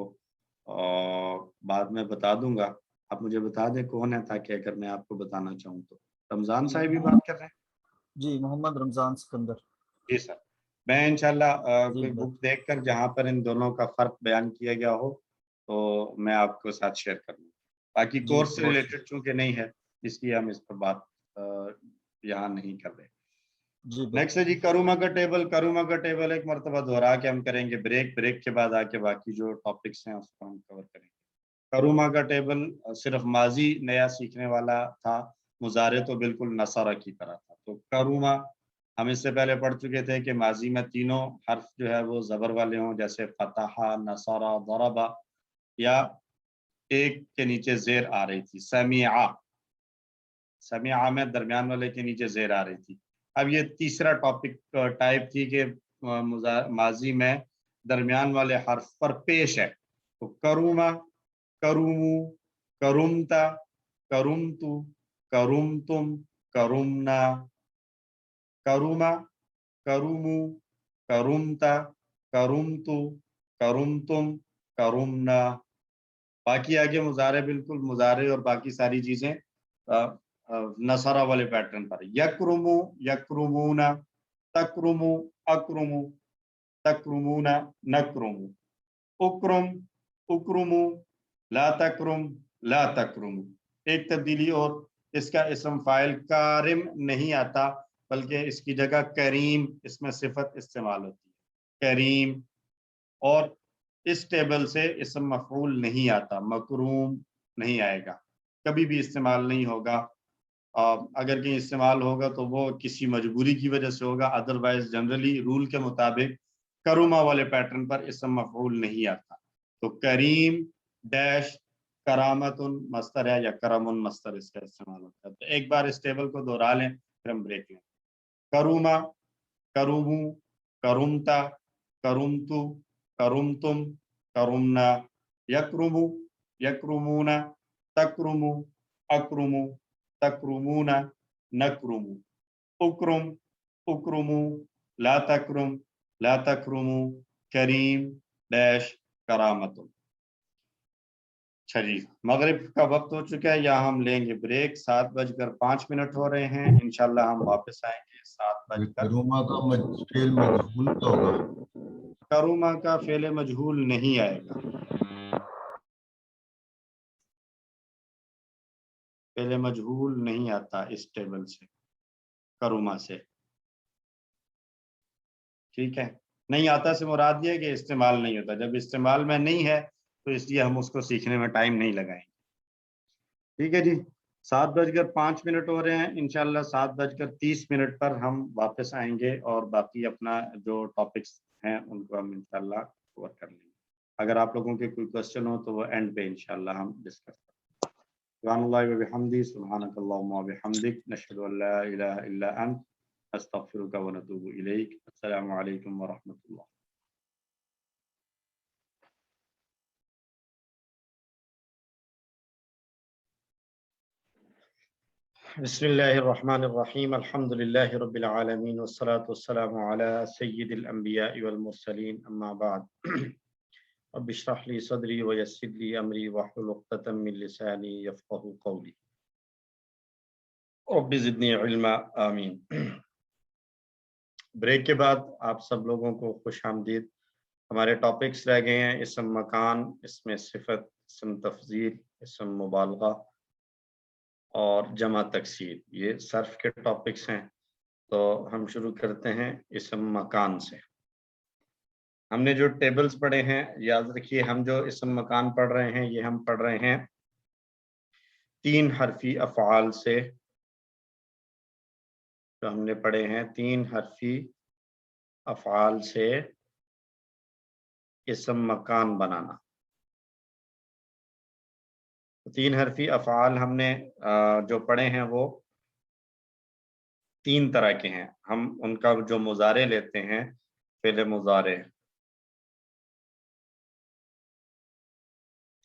بعد میں بتا دوں گا. آپ مجھے بتا دیں کون ہے تاکہ اگر میں آپ کو بتانا چاہوں تو. رمضان صاحب بھی بات کر رہے ہیں؟ جی محمد رمضان سکندر. جی سر. میں انشاءاللہ جی کوئی بک دیکھ کر جہاں پر ان دونوں کا فرق بیان کیا گیا ہو تو میں آپ کو ساتھ شیئر کروں. باقی جی، کورس سے بہت ریلیٹڈ چونکہ نہیں ہے اس لیے ہم اس پر بات یہاں نہیں کر رہے. جی نیکسٹ ہے جی کروما کا ٹیبل. کروما کا ٹیبل ایک مرتبہ دہرا کے ہم کریں گے بریک کے بعد آ کے باقی جو ٹاپکس ہیں اس کو ہم کور کریں گے. کروما کا ٹیبل صرف ماضی نیا سیکھنے والا تھا، مضارع تو بالکل نصارہ کی طرح تھا. تو کروما ہم اس سے پہلے پڑھ چکے تھے کہ ماضی میں تینوں حرف جو ہے وہ زبر والے ہوں، جیسے فتح، نصارہ، ضربہ، یا ایک کے نیچے زیر آ رہی تھی سمعہ میں درمیان والے کے نیچے زیر آ رہی تھی. اب یہ تیسرا ٹاپک ٹائپ تھی کہ ماضی میں درمیان والے حرف پر پیش ہے. تو کروما، کرومو، کرومتا، کرومتو، کرومتم، کرومنا. Croma, chromo, کرومتا، کرومتو، کرومتم، کرومنا. باقی آگے مضارع بالکل مضارع اور باقی ساری چیزیں نصارہ والے پیٹرن پر. یکرمو، یکرمونا، تکرمو، اکرمو، تکرمونا، نکرمو. اکرم، اکرمو، لا تکرم، لا تکرمو. ایک تبدیلی اور، اس کا اسم فاعل کارم نہیں آتا بلکہ اس کی جگہ کریم اس میں صفت استعمال ہوتی ہے، کریم. اور اس ٹیبل سے اسم مفعول نہیں آتا، مکروم نہیں آئے گا، کبھی بھی استعمال نہیں ہوگا. اگر کہیں استعمال ہوگا تو وہ کسی مجبوری کی وجہ سے ہوگا، ادروائز جنرلی رول کے مطابق کروما والے پیٹرن پر اسم مفعول نہیں آتا. تو کریم ڈیش کرامت مصدر ہے یا کرم مصدر اس کا استعمال ہوتا ہے. تو ایک بار اس ٹیبل کو دہرا لیں پھر ہم بریک لیں. Croma, chromo, کرومتا، کرومتو، کرومتم، کرومنا. یکرمو، یکرمونا، تکرمو، اکرمو، تکرمونا، نکرمو. اکرم، اکرمو، لا تکرم، لا تکرمو، کریم ڈیش کرامت. اچھا جی، مغرب کا وقت ہو چکا ہے، یہاں ہم لیں گے بریک. 7:05 ہو رہے ہیں. انشاءاللہ ہم واپس آئیں گے 7 کروما کا فعل مجہول کا ہوگا. کروما کا فعل مجہول نہیں آئے گا، فعل مجہول نہیں آتا اس ٹیبل سے، کروما سے. ٹھیک ہے، نہیں آتا سے مراد یہ ہے کہ استعمال نہیں ہوتا. جب استعمال میں نہیں ہے تو اس لیے ہم اس کو سیکھنے میں ٹائم نہیں لگائیں گے. ٹھیک ہے جی. 7:05 ہو رہے ہیں. انشاءاللہ 7:30 پر ہم واپس آئیں گے اور باقی اپنا جو ٹاپکس ہیں ان کو ہم انشاءاللہ کور کر لیں گے. اگر آپ لوگوں کے کوئی کوشچن ہو تو وہ اینڈ پہ انشاءاللہ ہم ڈسکس کریں. سبحان اللہ و بحمدہ، سبحانک اللہم و بحمدک، نشہد ان لا الہ الا انت، استغفرک و نتوب الیک. السلام علیکم ورحمۃ اللہ. بسم اللہ الرحمن الرحیم. الحمد للہ رب العالمین والصلاة والسلام علی سید الانبیاء والمرسلین. اما بعد، رب اشرح لی صدری ویسر لی امری واحلل عقدۃ من لسانی یفقہوا قولی. رب زدنی علما. آمین. بریک کے بعد آپ سب لوگوں کو خوش آمدید. ہمارے ٹاپکس رہ گئے ہیں اسم مکان، اسم صفت، اسم تفضیل، اسم مبالغہ اور جمع تکسیر. یہ صرف کے ٹاپکس ہیں. تو ہم شروع کرتے ہیں اسم مکان سے. ہم نے جو ٹیبلز پڑھے ہیں، یاد رکھیے ہم جو اسم مکان پڑھ رہے ہیں یہ ہم پڑھ رہے ہیں 3 حرفی افعال سے. جو ہم نے پڑھے ہیں 3 حرفی افعال سے اسم مکان بنانا. 3 حرفی افعال ہم نے جو پڑھے ہیں وہ 3 طرح کے ہیں. ہم ان کا جو مضارع لیتے ہیں، فعل مضارع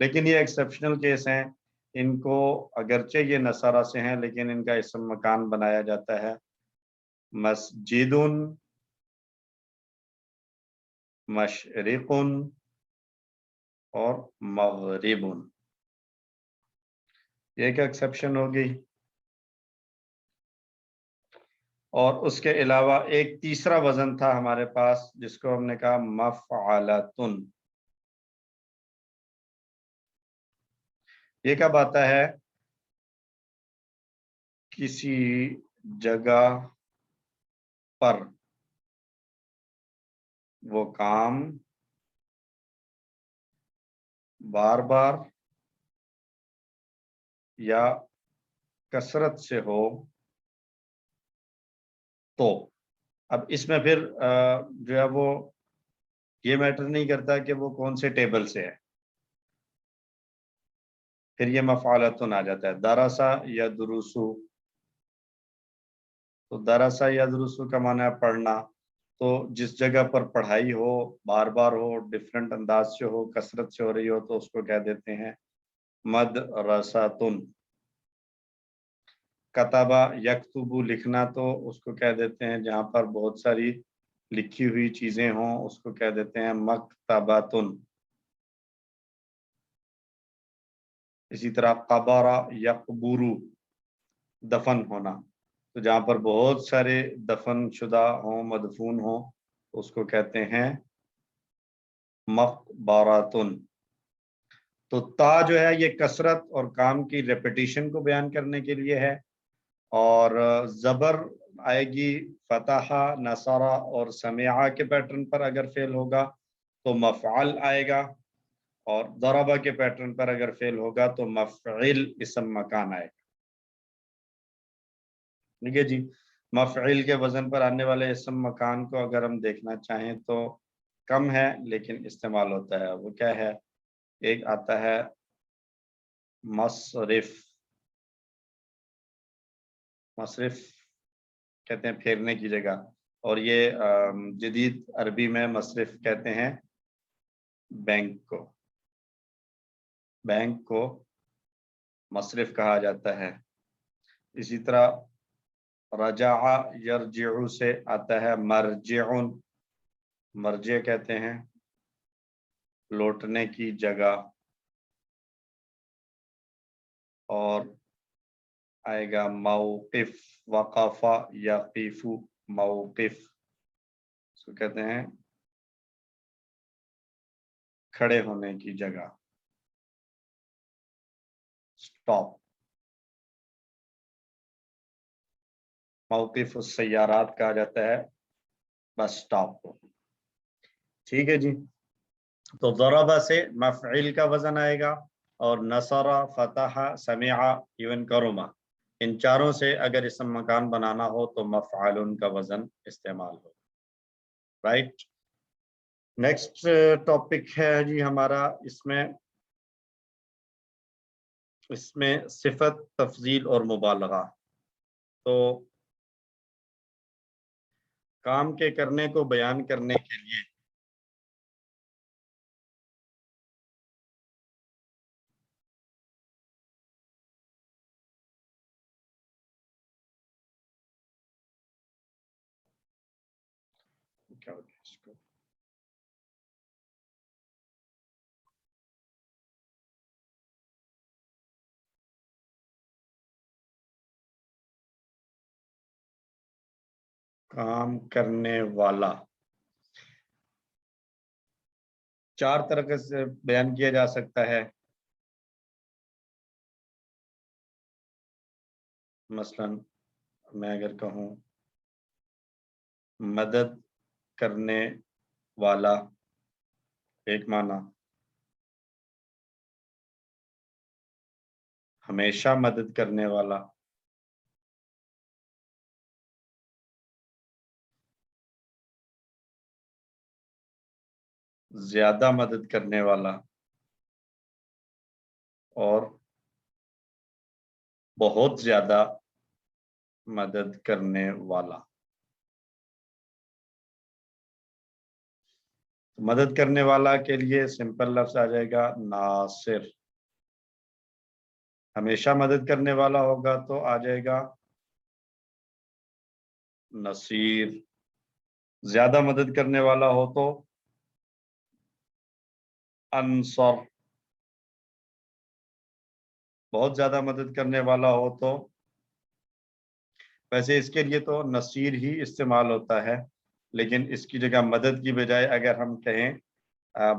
لیکن یہ ایکسیپشنل کیس ہیں، ان کو اگرچہ یہ نصارہ سے ہیں لیکن ان کا اسم مکان بنایا جاتا ہے مسجد، مشرق اور مغرب، یہ ایک ایکسیپشن ہو گئی۔ اور اس کے علاوہ ایک تیسرا وزن تھا ہمارے پاس جس کو ہم نے کہا مفعلتن۔ یہ کب آتا ہے؟ کسی جگہ پر وہ کام بار بار یا کثرت سے ہو تو۔ اب اس میں پھر جو ہے وہ یہ میٹر نہیں کرتا کہ وہ کون سے ٹیبل سے ہے، پھر یہ مفعلتن آ جاتا ہے۔ درسا یا دروسو، تو درسا یا دروسو کا معنی ہے پڑھنا، تو جس جگہ پر پڑھائی ہو، بار بار ہو، ڈفرینٹ انداز سے ہو، کثرت سے ہو رہی ہو، تو اس کو کہہ دیتے ہیں مدرساتن۔ کتبہ یکتبو لکھنا، تو اس کو کہہ دیتے ہیں جہاں پر بہت ساری لکھی ہوئی چیزیں ہوں اس کو کہہ دیتے ہیں مکتباتن۔ اسی طرح قبر یقبرو، دفن ہونا، تو جہاں پر بہت سارے دفن شدہ ہوں، مدفون ہوں، اس کو کہتے ہیں مقبراتن۔ تو تا جو ہے یہ کثرت اور کام کی ریپیٹیشن کو بیان کرنے کے لیے ہے، اور زبر آئے گی فتح، نصرہ اور سمعہ کے پیٹرن پر اگر فعل ہوگا تو مفعل آئے گا، اور ضربہ کے پیٹرن پر اگر فعل ہوگا تو مفعل اسم مکان آئے گا۔ ٹھیک ہے جی، مفعل کے وزن پر آنے والے اسم مکان کو اگر ہم دیکھنا چاہیں تو کم ہے لیکن استعمال ہوتا ہے۔ وہ کیا ہے؟ ایک آتا ہے مصرف، مصرف کہتے ہیں پھیرنے کی جگہ، اور یہ جدید عربی میں مصرف کہتے ہیں بینک کو، بینک کو مصرف کہا جاتا ہے۔ اسی طرح رجع یرجع سے آتا ہے مرجع، مرجع کہتے ہیں لوٹنے کی جگہ، اور آئے گا موقف، وقف یقف، موقف اس کو کہتے ہیں کھڑے ہونے کی جگہ، سٹاپ۔ موقف السیارات کہا جاتا ہے بس سٹاپ کو۔ ٹھیک ہے جی، تو ضربہ سے مفعل کا وزن آئے گا، اور نصرہ، فتح، سمعہ، ایون کرما، ان چاروں سے اگر اسم مکان بنانا ہو تو مفعول کا وزن استعمال ہو۔ رائٹ، نیکسٹ ٹاپک ہے جی ہمارا، اس میں صفت، تفضیل اور مبالغہ۔ تو کام کے کرنے کو بیان کرنے کے لیے کیا ہوتا ہے اس کو، کام کرنے والا چار طرح سے بیان کیا جا سکتا ہے۔ مثلا میں اگر کہوں مدد کرنے والا، ایک معنی ہمیشہ مدد کرنے والا، زیادہ مدد کرنے والا، اور بہت زیادہ مدد کرنے والا۔ مدد کرنے والا کے لیے سمپل لفظ آ جائے گا ناصر. ہمیشہ مدد کرنے والا ہوگا تو آ جائے گا نصیر. زیادہ مدد کرنے والا ہو تو انصر. بہت زیادہ مدد کرنے والا ہو تو، ویسے اس کے لیے تو نصیر ہی استعمال ہوتا ہے، لیکن اس کی جگہ مدد کی بجائے اگر ہم کہیں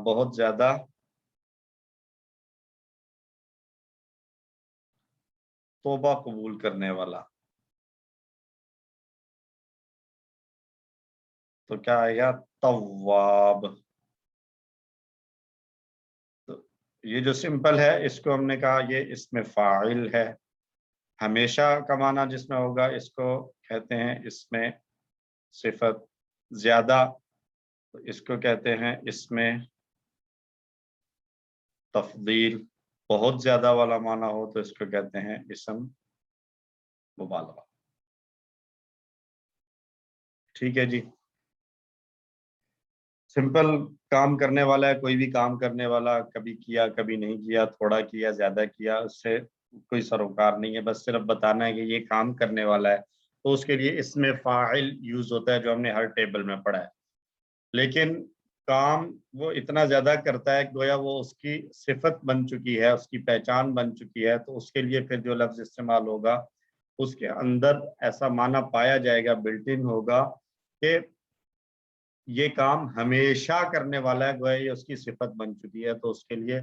بہت زیادہ توبہ قبول کرنے والا، تو کیا آئے گا تواب. تو یہ جو سمپل ہے اس کو ہم نے کہا یہ اسم فاعل ہے. ہمیشہ کا معنی جس میں ہوگا اس کو کہتے ہیں اسم صفت. زیادہ تو اس کو کہتے ہیں اسم تفضیل. بہت زیادہ والا معنی ہو تو اس کو کہتے ہیں اسم مبالغہ. ٹھیک ہے جی. سمپل کام کرنے والا ہے، کوئی بھی کام کرنے والا، کبھی کیا کبھی نہیں کیا، تھوڑا کیا زیادہ کیا، اس سے کوئی سروکار نہیں ہے. بس صرف بتانا ہے کہ یہ کام کرنے والا ہے، تو اس کے لیے اسم فاعل یوز ہوتا ہے جو ہم نے ہر ٹیبل میں پڑھا ہے. لیکن کام وہ اتنا زیادہ کرتا ہے گویا وہ اس کی صفت بن چکی ہے، اس کی پہچان بن چکی ہے، تو اس کے لیے پھر جو لفظ استعمال ہوگا اس کے اندر ایسا معنی پایا جائے گا، بلٹ ان ہوگا کہ یہ کام ہمیشہ کرنے والا ہے، گویا یہ اس کی صفت بن چکی ہے. تو اس کے لیے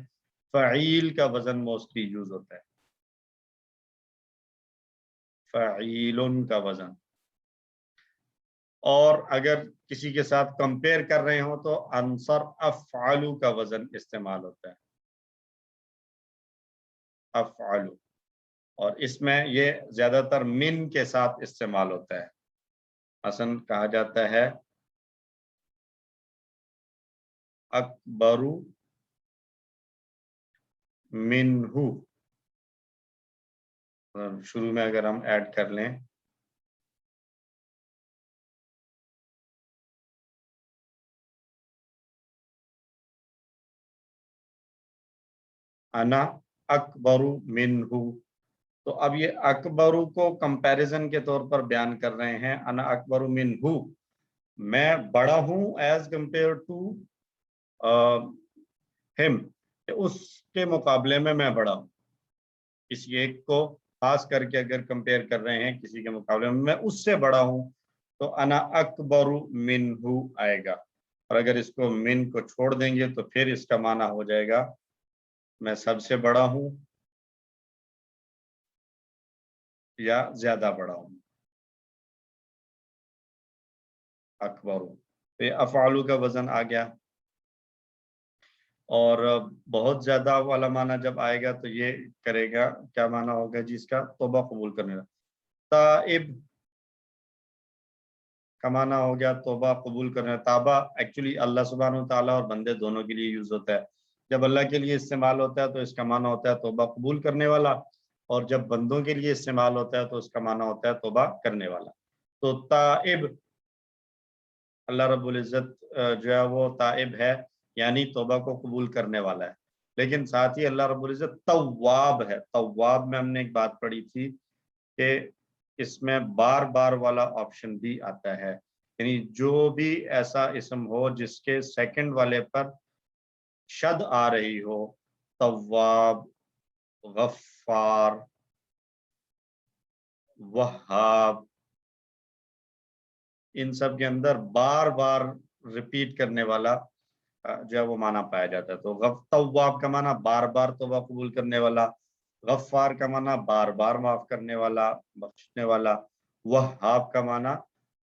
فعیل کا وزن موسٹلی یوز ہوتا ہے، فعیلن کا وزن. اور اگر کسی کے ساتھ کمپیئر کر رہے ہوں تو انصر افعلو کا وزن استعمال ہوتا ہے، افعلو. اور اس میں یہ زیادہ تر من کے ساتھ استعمال ہوتا ہے. مثلا کہا جاتا ہے اکبر منہ. شروع میں اگر ہم ایڈ کر لیں انا اکبر منہ، تو اب یہ اکبر کو کمپیریزن کے طور پر بیان کر رہے ہیں. انا اکبر منہ، میں بڑا ہوں ایز کمپیئر ٹو ہم، اس کے مقابلے میں بڑا ہوں. کسی ایک کو خاص کر کے اگر کمپیئر کر رہے ہیں کسی کے مقابلے میں اس سے بڑا ہوں تو انا اکبر منہ آئے گا. اور اگر اس کو من کو چھوڑ دیں گے تو پھر اس کا معنی ہو جائے گا میں سب سے بڑا ہوں یا زیادہ بڑا ہوں. اکبر، تو یہ افعالو کا وزن آ گیا. اور بہت زیادہ والا معنی جب آئے گا تو یہ کرے گا، کیا معنی ہوگا جی اس کا؟ توبہ قبول کرنے کا. تائب کا معنی ہو گیا توبہ قبول کرنے. تابہ ایکچولی اللہ سبحانہ وتعالیٰ اور بندے دونوں کے لیے یوز ہوتا ہے. جب اللہ کے لیے استعمال ہوتا ہے تو اس کا معنی ہوتا ہے توبہ قبول کرنے والا، اور جب بندوں کے لیے استعمال ہوتا ہے تو اس کا معنی ہوتا ہے توبہ کرنے والا. تو تائب، اللہ رب العزت جو ہے وہ تائب ہے، یعنی توبہ کو قبول کرنے والا ہے. لیکن ساتھ ہی اللہ رب العزت تواب ہے. تواب میں ہم نے ایک بات پڑھی تھی کہ اس میں بار بار والا آپشن بھی آتا ہے، یعنی جو بھی ایسا اسم ہو جس کے سیکنڈ والے پر شد آ رہی ہو، تواب، غفار، وہاب، ان سب کے اندر بار بار ریپیٹ کرنے والا جو ہے وہ معنی پایا جاتا ہے. تو تواب کا معنی بار بار توبہ قبول کرنے والا، غفار کا معنی بار بار معاف کرنے والا، بخشنے والا، وہاب کا معنی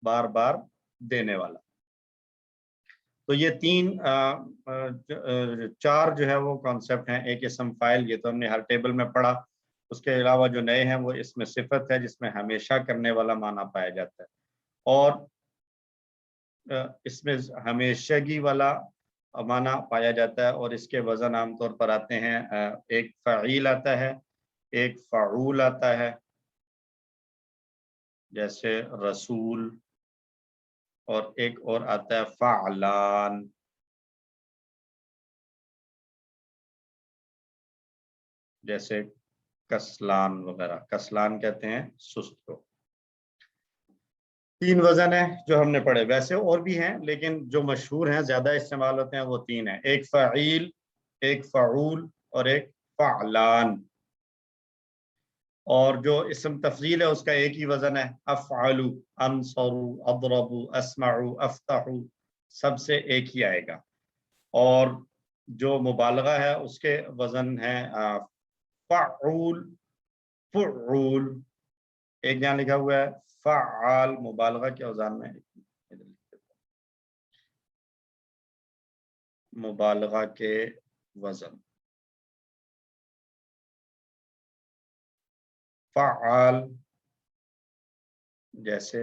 بار بار دینے والا. تو یہ چار جو ہے وہ کانسیپٹ ہیں. ایک اسم فاعل، یہ تو ہم نے ہر ٹیبل میں پڑھا. اس کے علاوہ جو نئے ہیں وہ اسم صفت ہے جس میں ہمیشہ کرنے والا معنی پایا جاتا ہے، اور اس میں ہمیشگی والا معنی پایا جاتا ہے. اور اس کے وزن عام طور پر آتے ہیں، ایک فعیل آتا ہے، ایک فعول آتا ہے جیسے رسول، اور ایک اور آتا ہے فعلان. جیسے کسلان وغیرہ. کسلان کہتے ہیں سست کو. 3 وزن ہیں جو ہم نے پڑھے. ویسے اور بھی ہیں لیکن جو مشہور ہیں زیادہ استعمال ہوتے ہیں وہ 3 ہیں. ایک فعیل، ایک فعول اور ایک فعلان. اور جو اسم تفضیل ہے اس کا ایک ہی وزن ہے، افعلوا، انصروا، اضربوا، اسمعوا، افتحوا، سب سے ایک ہی آئے گا. اور جو مبالغہ ہے اس کے وزن ہے فعول، فعول. ایک جہاں لکھا ہوا ہے فعال، مبالغہ کے اوزان میں مبالغہ کے وزن فعال جیسے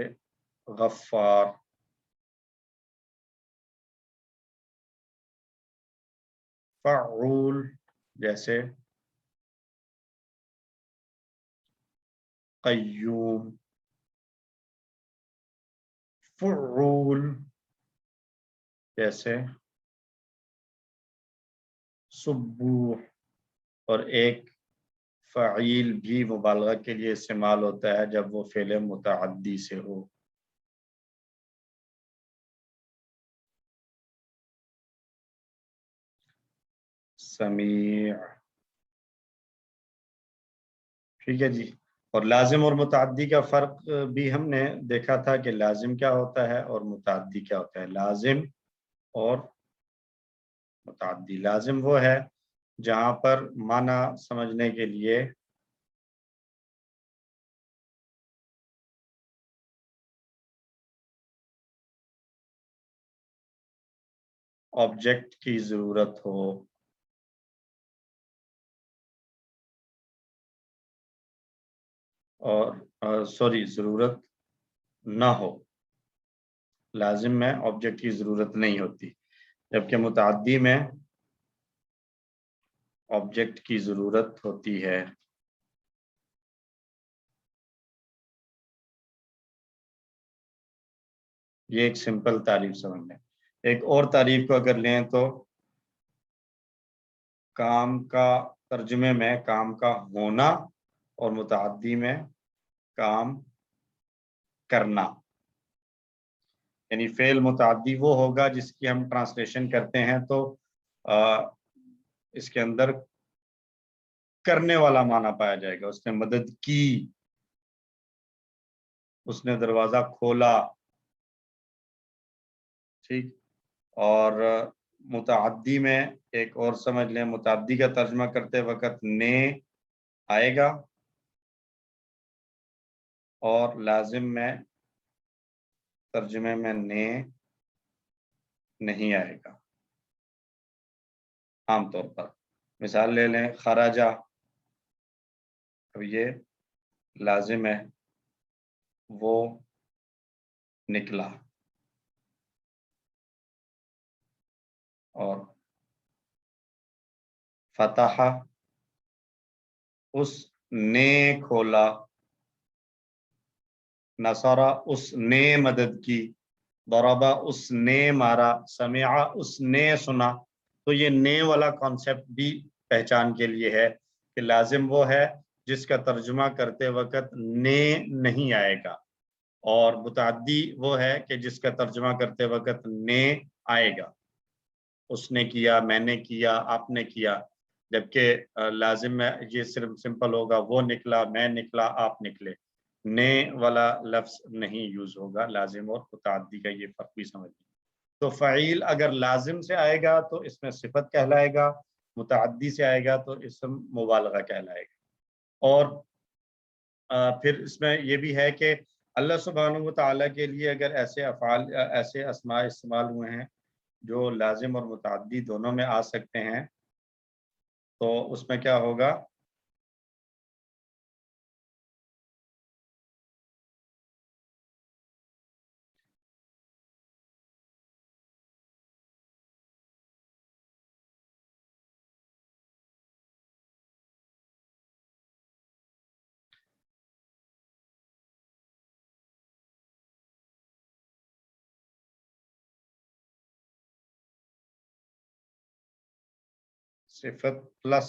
غفار، فعول جیسے قیوم، فعول جیسے سبوح. اور ایک فعیل بھی مبالغہ کے لیے استعمال ہوتا ہے جب وہ فعل متعدی سے ہو. سمیع. ٹھیک ہے جی. اور لازم اور متعدی کا فرق بھی ہم نے دیکھا تھا کہ لازم کیا ہوتا ہے اور متعدی کیا ہوتا ہے. لازم اور متعدی. لازم وہ ہے جہاں پر معنی سمجھنے کے لیے آبجیکٹ کی ضرورت ہو اور ضرورت نہ ہو. لازم میں آبجیکٹ کی ضرورت نہیں ہوتی، جبکہ متعدی میں آبجیکٹ کی ضرورت ہوتی ہے. یہ ایک سمپل تعریف سمجھ لیں. ایک اور تعریف کو اگر لیں تو کام کا ترجمے میں کام کا ہونا اور متعدی میں کام کرنا. یعنی فعل متعدی وہ ہوگا جس کی ہم ٹرانسلیشن کرتے ہیں تو اس کے اندر کرنے والا معنی پایا جائے گا. اس نے مدد کی، اس نے دروازہ کھولا. ٹھیک. اور متعدی میں ایک اور سمجھ لیں، متعدی کا ترجمہ کرتے وقت نے آئے گا اور لازم میں ترجمے میں نے نہیں آئے گا عام طور پر. مثال لے لیں خراجہ، اب یہ لازم ہے، وہ نکلا. اور فتح، اس نے کھولا. نصرہ، اس نے مدد کی. ضربہ، اس نے مارا. سمع، اس نے سنا. تو یہ نے والا کانسیپٹ بھی پہچان کے لیے ہے کہ لازم وہ ہے جس کا ترجمہ کرتے وقت نے نہیں آئے گا، اور متعدی وہ ہے کہ جس کا ترجمہ کرتے وقت نے آئے گا. اس نے کیا، میں نے کیا، آپ نے کیا. جبکہ لازم میں یہ صرف سمپل ہوگا وہ نکلا، میں نکلا، آپ نکلے. نے والا لفظ نہیں یوز ہوگا. لازم اور متعدی کا یہ فرق بھی سمجھ لیں. تو فعیل اگر لازم سے آئے گا تو اس میں صفت کہلائے گا، متعدی سے آئے گا تو اسم مبالغہ کہلائے گا. اور پھر اس میں یہ بھی ہے کہ اللہ سبحانہ وتعالی کے لیے اگر ایسے افعال، ایسے اسماء استعمال ہوئے ہیں جو لازم اور متعدی دونوں میں آ سکتے ہیں، تو اس میں کیا ہوگا؟ صفت پلس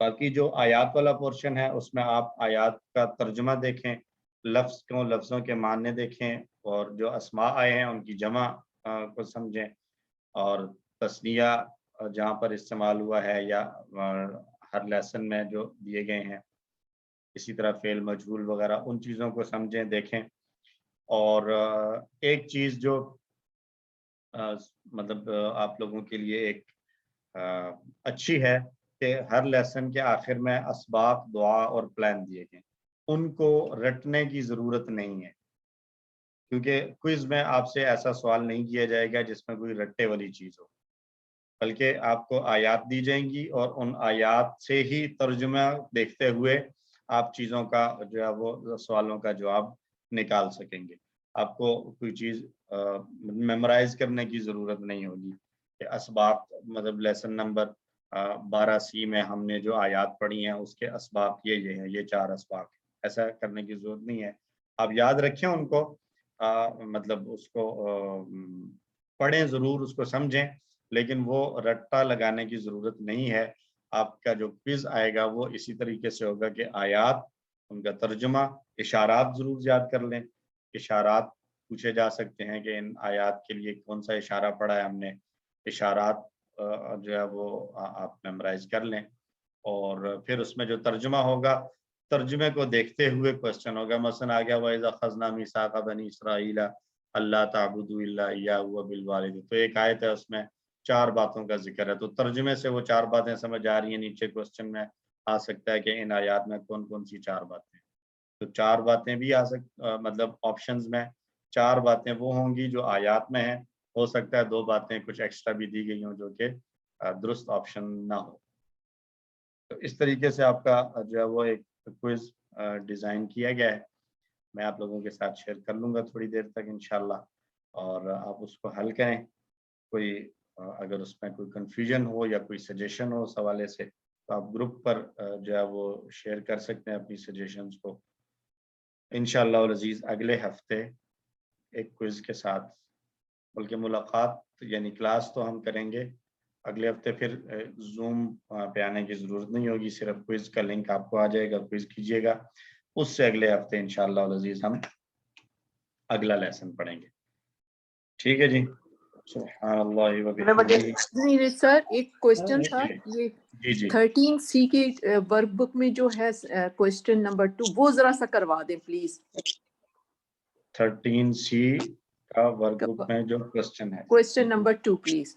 باقی جو آیات والا پورشن ہے اس میں آپ آیات کا ترجمہ دیکھیں، لفظوں کے معنی دیکھیں، اور جو اسماء آئے ہیں ان کی جمع کو سمجھیں، اور تثنیہ جہاں پر استعمال ہوا ہے یا ہر لیسن میں جو دیے گئے ہیں، اسی طرح فعل مجہول وغیرہ، ان چیزوں کو سمجھیں، دیکھیں۔ اور ایک چیز جو مطلب آپ لوگوں کے لیے ایک اچھی ہے کہ ہر لیسن کے آخر میں اسباق، دعا اور پلان دیے گئے، ان کو رٹنے کی ضرورت نہیں ہے، کیونکہ کوئز میں آپ سے ایسا سوال نہیں کیا جائے گا جس میں کوئی رٹے والی چیز ہو، بلکہ آپ کو آیات دی جائیں گی اور ان آیات سے ہی ترجمہ دیکھتے ہوئے آپ چیزوں کا جو ہے وہ سوالوں کا جواب نکال سکیں گے۔ آپ کو کوئی چیز میمورائز کرنے کی ضرورت نہیں ہوگی کہ اسباق، مطلب لیسن نمبر 12C میں ہم نے جو آیات پڑھی ہیں اس کے اسباق یہ ہیں، یہ 4 اسباق، ایسا کرنے کی ضرورت نہیں ہے۔ آپ یاد رکھیں ان کو، مطلب اس کو پڑھیں ضرور، اس کو سمجھیں، لیکن وہ رٹا لگانے کی ضرورت نہیں ہے۔ آپ کا جو کوئز آئے گا وہ اسی طریقے سے ہوگا کہ آیات، ان کا ترجمہ، اشارات ضرور یاد کر لیں، اشارات پوچھے جا سکتے ہیں کہ ان آیات کے لیے کون سا اشارہ پڑھا ہے ہم نے، اشارات جو ہے وہ آپ میمورائز کر لیں، اور پھر اس میں جو ترجمہ ہوگا، ترجمے کو دیکھتے ہوئے کوسچن ہوگا، مثلا آ گیا وَإِذَا أَخَذْنَا مِيثَاقَ بَنِي إِسْرَائِيلَ أَلَّا تَعْبُدُوا إِلَّا إِيَّاهُ وَبِالْوَالِدَيْنِ، تو ایک آیت ہے اس میں 4 باتوں کا ذکر ہے، تو ترجمے سے وہ 4 باتیں سمجھ آ رہی ہیں، نیچے کوسچن میں آ سکتا ہے کہ ان آیات میں کون کون سی 4 باتیں، تو 4 باتیں بھی آ مطلب آپشنز میں 4 باتیں وہ ہوں گی جو آیات میں ہیں، ہو سکتا ہے 2 باتیں کچھ ایکسٹرا بھی دی گئی ہوں جو کہ درست آپشن نہ ہو۔ تو اس طریقے سے آپ کا جو ہے وہ ایک کوئز ڈیزائن کیا گیا ہے، میں آپ لوگوں کے ساتھ شیئر کر لوں گا تھوڑی دیر تک انشاءاللہ، اور آپ اس کو حل کریں۔ کوئی اگر اس میں کوئی کنفیوژن ہو یا کوئی سجیشن ہو اس حوالے سے تو آپ گروپ پر جو ہے وہ شیئر کر سکتے ہیں اپنی سجیشنز کو۔ انشاءاللہ العزیز اگلے ہفتے ایک کوئز کے ساتھ، بلکہ ملاقات یعنی کلاس تو ہم کریں گے اگلے ہفتے، پھر زوم پہ آنے کی ضرورت نہیں ہوگی، صرف کوئز کا لنک آپ کو آ جائے گا، کوئز کیجیے گا، اس سے اگلے ہفتے انشاءاللہ العزیز ہم اگلا لیسن پڑھیں گے۔ ٹھیک ہے جی، سبحان اللہ وبحمدہ۔ سر ایک کوشچن تھا، یہ جی 13C کے ورک بک میں جو ہے کوشچن نمبر 2 وہ ذرا سا کروا دیں پلیز۔ 13C کا ورک بک میں جو کوشچن ہے، question number 2 please.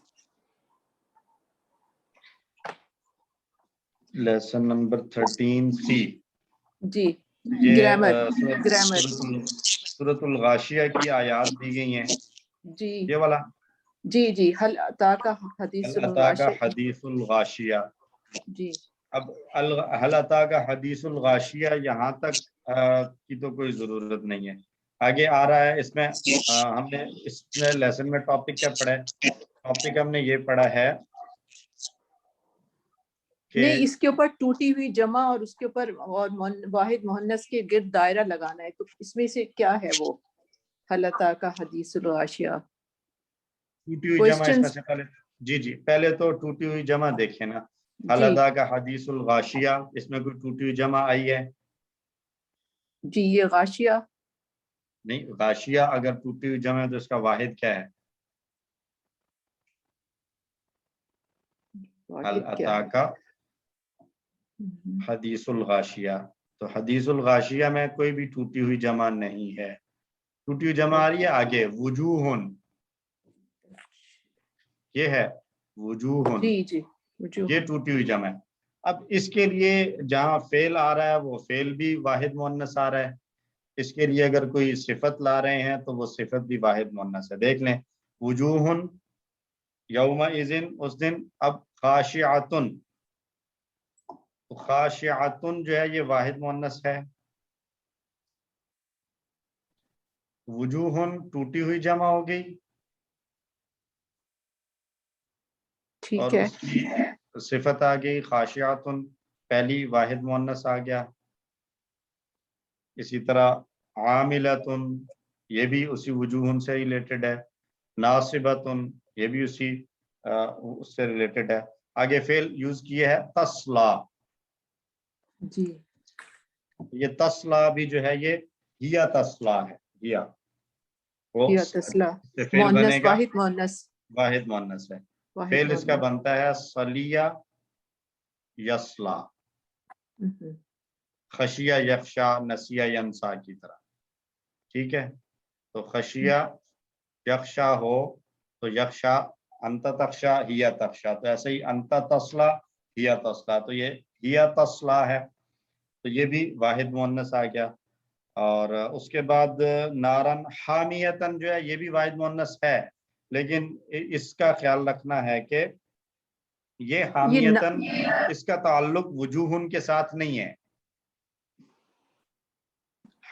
Lesson number 13C، جی، یہ گرامر۔ سورۃ الغاشیہ کی آیات دی گئی ہیں، جی یہ والا جی حل اتاک حدیث اتاک حدیث الغاشیہ۔ جی اب حل اتاک حدیث الغاشیہ یہاں تک کی تو کوئی ضرورت نہیں ہے، آگے آ رہا ہے اس میں ہم نے اس میں لیسن میں ٹاپک کیا پڑھا ہے؟ ٹاپک ہم نے یہ پڑھا ہے کہ نہیں، اس کے اوپر ٹوٹی ہوئی جمع اور اس کے اوپر اور واحد مؤنث کے گرد دائرہ لگانا ہے، تو اس میں سے کیا ہے وہ حل اتاک حدیث الغاشیہ؟ ٹوٹی ہوئی جمع اس میں سے پہلے جی پہلے تو ٹوٹی ہوئی جمع دیکھیں نا، حل اتاک حدیث الغاشیہ، اس میں کوئی ٹوٹی ہوئی جمع آئی ہے؟ جی یہ غاشیہ نہیں، غاشیہ اگر ٹوٹی ہوئی جمع ہے تو اس کا واحد کیا ہے؟ حل اتاک حدیث الغاشیہ، تو حدیث الغاشیہ میں کوئی بھی ٹوٹی ہوئی جمع نہیں ہے۔ ٹوٹی ہوئی جمع آ رہی ہے آگے، وجوہن، یہ ہے وجوہن، جی یہ ٹوٹی ہوئی جمع ہے۔ اب اس کے لیے جہاں فعل آ رہا ہے وہ فعل بھی واحد مؤنث آ رہا ہے، اس کے لیے اگر کوئی صفت لا رہے ہیں تو وہ صفت بھی واحد مؤنث ہے۔ دیکھ لیں، وجوہن یومئذ، اس دن، اب خاشعۃن، خاشعۃن جو ہے یہ واحد مؤنث ہے، وجوہن ٹوٹی ہوئی جمع ہو گئی، اور ٹھیک ہے، اس کی صفت آ گئی خاشعۃن، پہلی واحد مؤنث آ گیا۔ اسی طرح عاملۃن، یہ بھی اسی وجوہن سے ریلیٹڈ ہے، ناصبۃن، یہ بھی اس سے ریلیٹڈ ہے۔ آگے فعل یوز کیے ہے تصلا، جی یہ تسلا بھی جو ہے یہ ہیا تسلا ہے، ہیا وہ یا تسلا سے فعل مؤنث بنے گا، واحد مؤنث واحد مؤنث ہے، واحد فعل اس کا مؤنث۔ بنتا ہے صلیہ یسلا، ہوں، خشیہ یخشا نسیہ ینسا کی طرح، ٹھیک ہے؟ تو خشیہ یخشا ہو تو یخشا، انت تخشا ہیا تخشا، تو ایسے ہی انت تسلا ہیا تسلا، تو یہ ہیا تسلا ہے، تو یہ بھی واحد مؤنث آ گیا۔ اور اس کے بعد نارن حامیتن جو ہے یہ بھی واحد مؤنث ہے، لیکن اس کا خیال رکھنا ہے کہ یہ حامیتن اس کا تعلق وجوہن کے ساتھ نہیں ہے،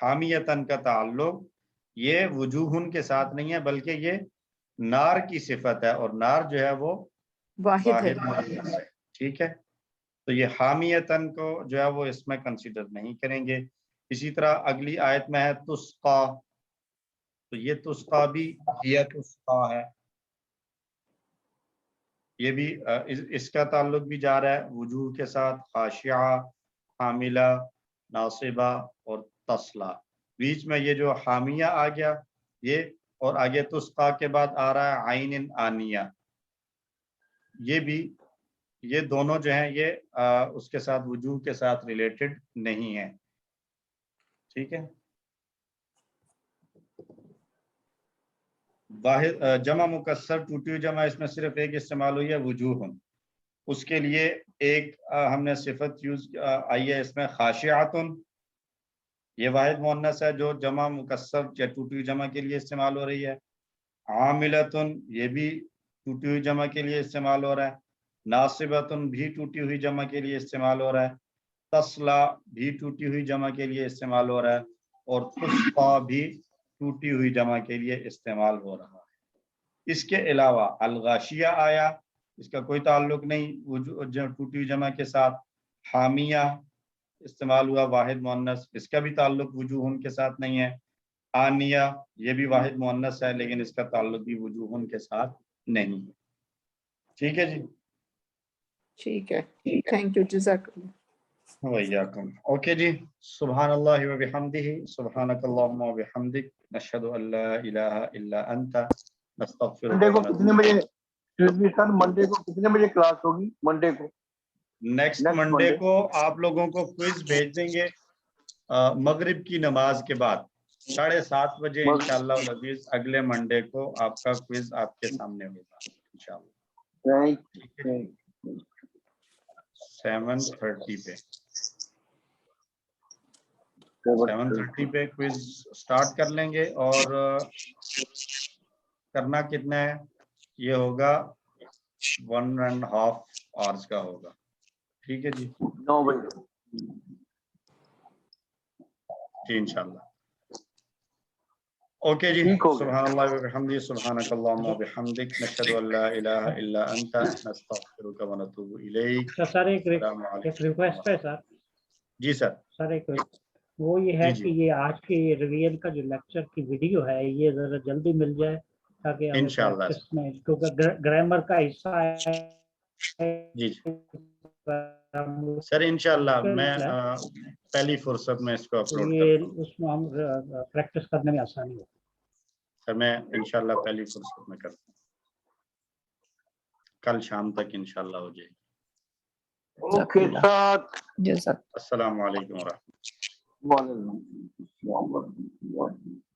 حامیتن کا تعلق یہ وجوہن کے ساتھ نہیں ہے، بلکہ یہ نار کی صفت ہے، اور نار جو ہے وہ واحد ہے۔ واحد مؤنث ہے، ٹھیک ہے؟ تو یہ حامیتن کو جو ہے وہ اس میں کنسیڈر نہیں کریں گے۔ اسی طرح اگلی آیت میں ہے تسقا، تو یہ تسقا بھی ہی تسقا ہے، یہ بھی اس کا تعلق بھی جا رہا ہے وجوہ کے ساتھ، خاشعہ، حاملہ، ناصبہ اور تسلا، بیچ میں یہ جو حامیہ آ گیا یہ، اور آگے تسقا کے بعد آ رہا ہے عین آنیہ، یہ بھی، یہ دونوں جو ہیں یہ اس کے ساتھ وجوہ کے ساتھ ریلیٹڈ نہیں ہے، ٹھیک ہے؟ واحد جمع مکسر ٹوٹی ہوئی جمع، اس میں صرف ایک استعمال ہوئی ہے وجوہن، اس کے لیے ایک ہم نے صفت یوز آئی ہے اس میں خاشعاتن، یہ واحد مؤنث ہے جو جمع مکسر یا ٹوٹی ہوئی جمع کے لیے استعمال ہو رہی ہے، عاملتن یہ بھی ٹوٹی ہوئی جمع کے لیے استعمال ہو رہا ہے، ناصبتن بھی ٹوٹی ہوئی جمع کے لیے استعمال ہو رہا ہے، تسلا بھی ٹوٹی ہوئی جمع کے لیے استعمال ہو رہا ہے، اور تسقا بھی ٹوٹی ہوئی جمع کے لیے استعمال ہو رہا ہے۔ اس کے علاوہ الغاشیہ آیا، اس کا کوئی تعلق نہیں ٹوٹی ہوئی جمع کے ساتھ، حامیہ استعمال ہوا واحد مؤنث، اس کا بھی تعلق وجوہن کے ساتھ نہیں ہے، آنیہ یہ بھی واحد مؤنث ہے لیکن اس کا تعلق بھی وجوہن کے ساتھ نہیں ہے، ٹھیک ہے جی؟ ٹھیک ہے، تھینک یو، جزاک اللہ۔ وإياكم اوکے جی، سبحان اللہ وبحمدہ، سبحانک اللہم وبحمدک، نشہد ان لا الہ الا انت، نستغفرک منڈے کو ونتوب کتنے بجے سر، منڈے کو کتنے بجے کلاس ہوگی؟ منڈے کو نیکسٹ Next منڈے Monday. کو آپ لوگوں کو کوئز بھیج دیں گے مغرب کی نماز کے بعد 7:30 بجے انشاءاللہ العزیز، اگلے منڈے کو آپ کا کوئز آپ کے سامنے ہوگا انشاءاللہ، Thank ٹھیک ہے؟ you. 7:30 پہ 7:30 پہ کوئز سٹارٹ کر لیں گے، اور کرنا کتنا ہے، یہ ہوگا 1.5 آورس کا ہوگا، ٹھیک ہے جی؟ 9 بجے. جی انشاءاللہ، اوکے جی، ٹھیک ہو گیا. سبحان اللہ وبحمدہ، سبحانک اللہم وبحمدک، نشہد ان لا الہ الا انت، نستغفرک ونتوب الیک، سر ایک السلام علیکم۔ ریکویسٹ ہے سر، جی سر، سر ایک وہ یہ ہے جی کہ یہ آج کے ریویل کا جو لیکچر کی ویڈیو ہے یہ ذرا جلدی مل جائے تاکہ ہمیں انشاءاللہ پریکٹس میں، کیونکہ گرامر کا حصہ ہے جی سر، انشاءاللہ میں پہلی فرصت میں اس کو تو اپلوڈ یہ کرتا ہوں اس میں ہم پریکٹس کرنے میں آسانی ہو۔ سر، میں انشاءاللہ پہلی فرصت میں کرتا ہوں، کل شام تک انشاءاللہ ہو جائے گی۔ اوکے سر، جزاک السلام علیکم ورحمۃ اللہ۔ وعلیکم السلام.